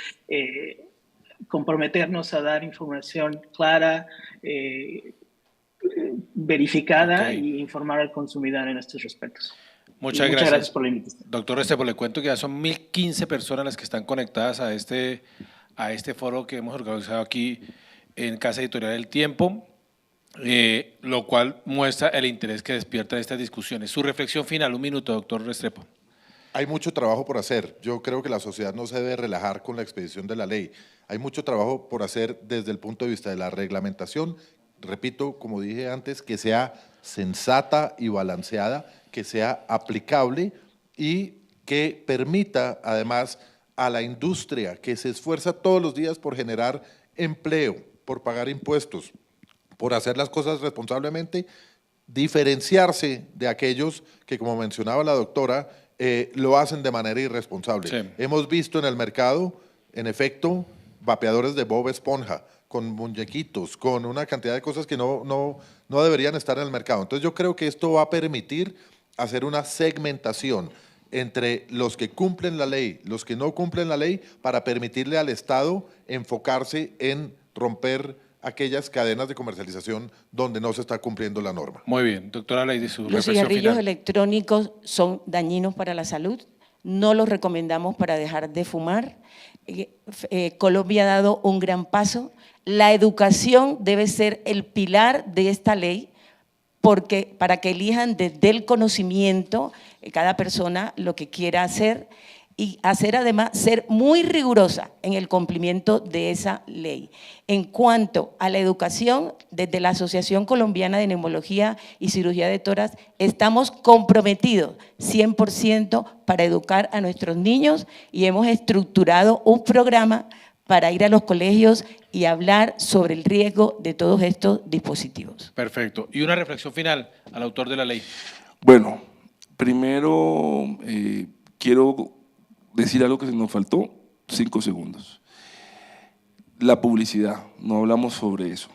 comprometernos a dar información clara, verificada y informar al consumidor en estos respectos. Muchas gracias por la invitación. Doctor Restrepo, le cuento que ya son 1.015 personas las que están conectadas a este foro que hemos organizado aquí en Casa Editorial El Tiempo, lo cual muestra el interés que despiertan estas discusiones. Su reflexión final, un minuto, doctor Restrepo. Hay mucho trabajo por hacer. Yo creo que la sociedad no se debe relajar con la expedición de la ley. Hay mucho trabajo por hacer desde el punto de vista de la reglamentación. Repito, como dije antes, que sea sensata y balanceada, que sea aplicable y que permita además a la industria que se esfuerza todos los días por generar empleo, por pagar impuestos, por hacer las cosas responsablemente, diferenciarse de aquellos que, como mencionaba la doctora, lo hacen de manera irresponsable. Sí. Hemos visto en el mercado, en efecto, vapeadores de Bob Esponja, con muñequitos, con una cantidad de cosas que no deberían estar en el mercado. Entonces yo creo que esto va a permitir hacer una segmentación entre los que cumplen la ley, los que no cumplen la ley, para permitirle al Estado enfocarse en romper aquellas cadenas de comercialización donde no se está cumpliendo la norma. Muy bien, doctora Lady, su reflexión final. Los cigarrillos final. electrónicos son dañinos para la salud, no los recomendamos para dejar de fumar. Colombia ha dado un gran paso. La educación debe ser el pilar de esta ley, porque para que elijan desde el conocimiento cada persona lo que quiera hacer y hacer además ser muy rigurosa en el cumplimiento de esa ley. En cuanto a la educación, desde la Asociación Colombiana de Neumología y Cirugía de Tórax estamos comprometidos 100% para educar a nuestros niños y hemos estructurado un programa para ir a los colegios y hablar sobre el riesgo de todos estos dispositivos. Perfecto. Y una reflexión final al autor de la ley. Bueno, primero quiero decir algo que se nos faltó, 5 segundos. La publicidad, no hablamos sobre eso.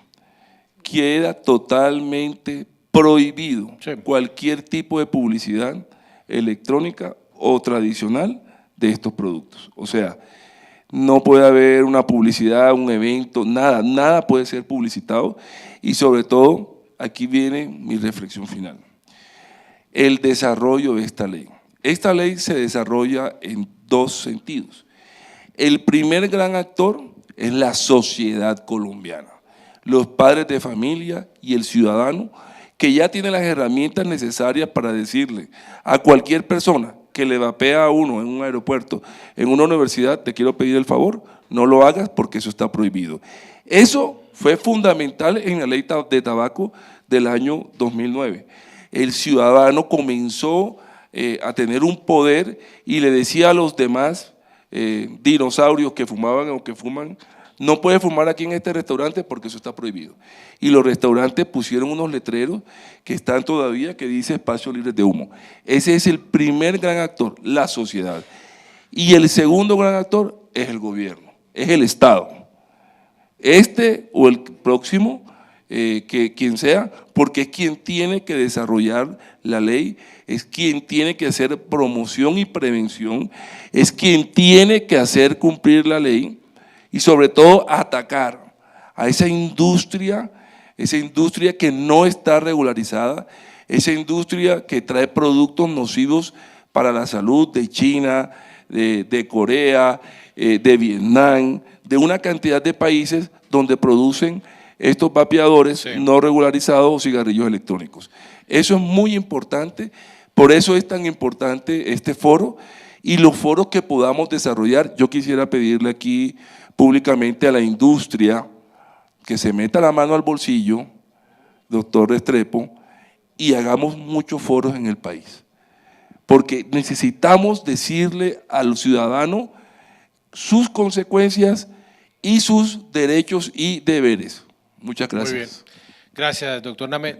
Queda totalmente prohibido cualquier tipo de publicidad electrónica o tradicional de estos productos. O sea, no puede haber una publicidad, un evento, nada puede ser publicitado y sobre todo, aquí viene mi reflexión final. El desarrollo de esta ley. Esta ley se desarrolla en 2 sentidos. El primer gran actor es la sociedad colombiana, los padres de familia y el ciudadano que ya tiene las herramientas necesarias para decirle a cualquier persona que le vapea a uno en un aeropuerto, en una universidad, te quiero pedir el favor, no lo hagas porque eso está prohibido. Eso fue fundamental en la ley de tabaco del año 2009. El ciudadano comenzó a tener un poder y le decía a los demás dinosaurios que fumaban o que fuman, no puede fumar aquí en este restaurante porque eso está prohibido. Y los restaurantes pusieron unos letreros que están todavía que dice espacios libres de humo. Ese es el primer gran actor, la sociedad. Y el segundo gran actor es el gobierno, es el Estado. Este o el próximo, quien sea, porque es quien tiene que desarrollar la ley, es quien tiene que hacer promoción y prevención, es quien tiene que hacer cumplir la ley y sobre todo atacar a esa industria que no está regularizada, esa industria que trae productos nocivos para la salud de China, de Corea, de Vietnam, de una cantidad de países donde producen estos vapeadores no regularizados o cigarrillos electrónicos. Eso es muy importante, por eso es tan importante este foro y los foros que podamos desarrollar. Yo quisiera pedirle aquí públicamente a la industria que se meta la mano al bolsillo, doctor Restrepo, y hagamos muchos foros en el país. Porque necesitamos decirle al ciudadano sus consecuencias y sus derechos y deberes. Muchas gracias. Muy bien. Gracias, doctor Name.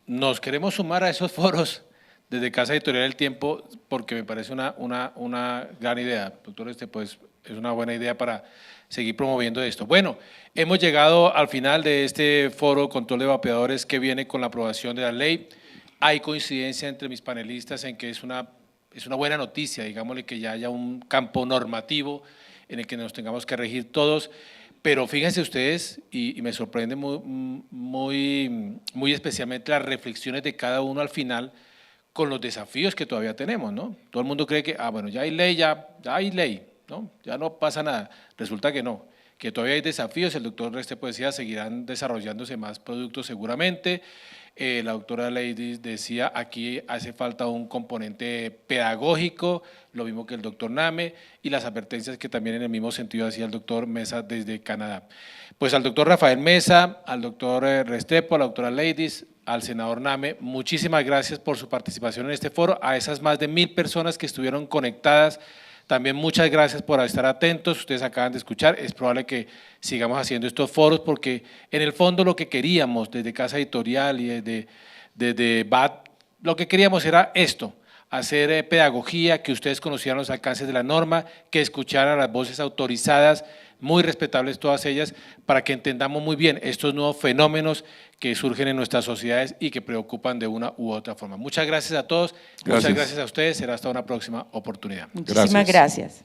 Nos queremos sumar a esos foros desde Casa Editorial del Tiempo porque me parece una gran idea. Doctor, pues es una buena idea para seguir promoviendo esto. Bueno, hemos llegado al final de este foro Control de Vapeadores que viene con la aprobación de la ley. Hay coincidencia entre mis panelistas en que es una buena noticia, digámosle, que ya haya un campo normativo en el que nos tengamos que regir todos, pero fíjense ustedes, y me sorprende muy especialmente las reflexiones de cada uno al final con los desafíos que todavía tenemos, ¿no? Todo el mundo cree que, bueno, ya hay ley, ya hay ley, ¿no? Ya no pasa nada. Resulta que no, que todavía hay desafíos. El doctor Restrepo decía, seguirán desarrollándose más productos seguramente. La doctora Lady decía, aquí hace falta un componente pedagógico, lo mismo que el doctor Name, y las advertencias que también en el mismo sentido hacía el doctor Mesa desde Canadá. Pues al doctor Rafael Mesa, al doctor Restrepo, a la doctora Ladies, al senador Name, muchísimas gracias por su participación en este foro, a esas más de 1000 personas que estuvieron conectadas. También muchas gracias por estar atentos, ustedes acaban de escuchar, es probable que sigamos haciendo estos foros porque en el fondo lo que queríamos desde Casa Editorial y desde BAT, lo que queríamos era esto, hacer pedagogía, que ustedes conocieran los alcances de la norma, que escucharan las voces autorizadas, muy respetables todas ellas, para que entendamos muy bien estos nuevos fenómenos que surgen en nuestras sociedades y que preocupan de una u otra forma. Muchas gracias a todos, muchas gracias a ustedes, será hasta una próxima oportunidad. Muchísimas gracias.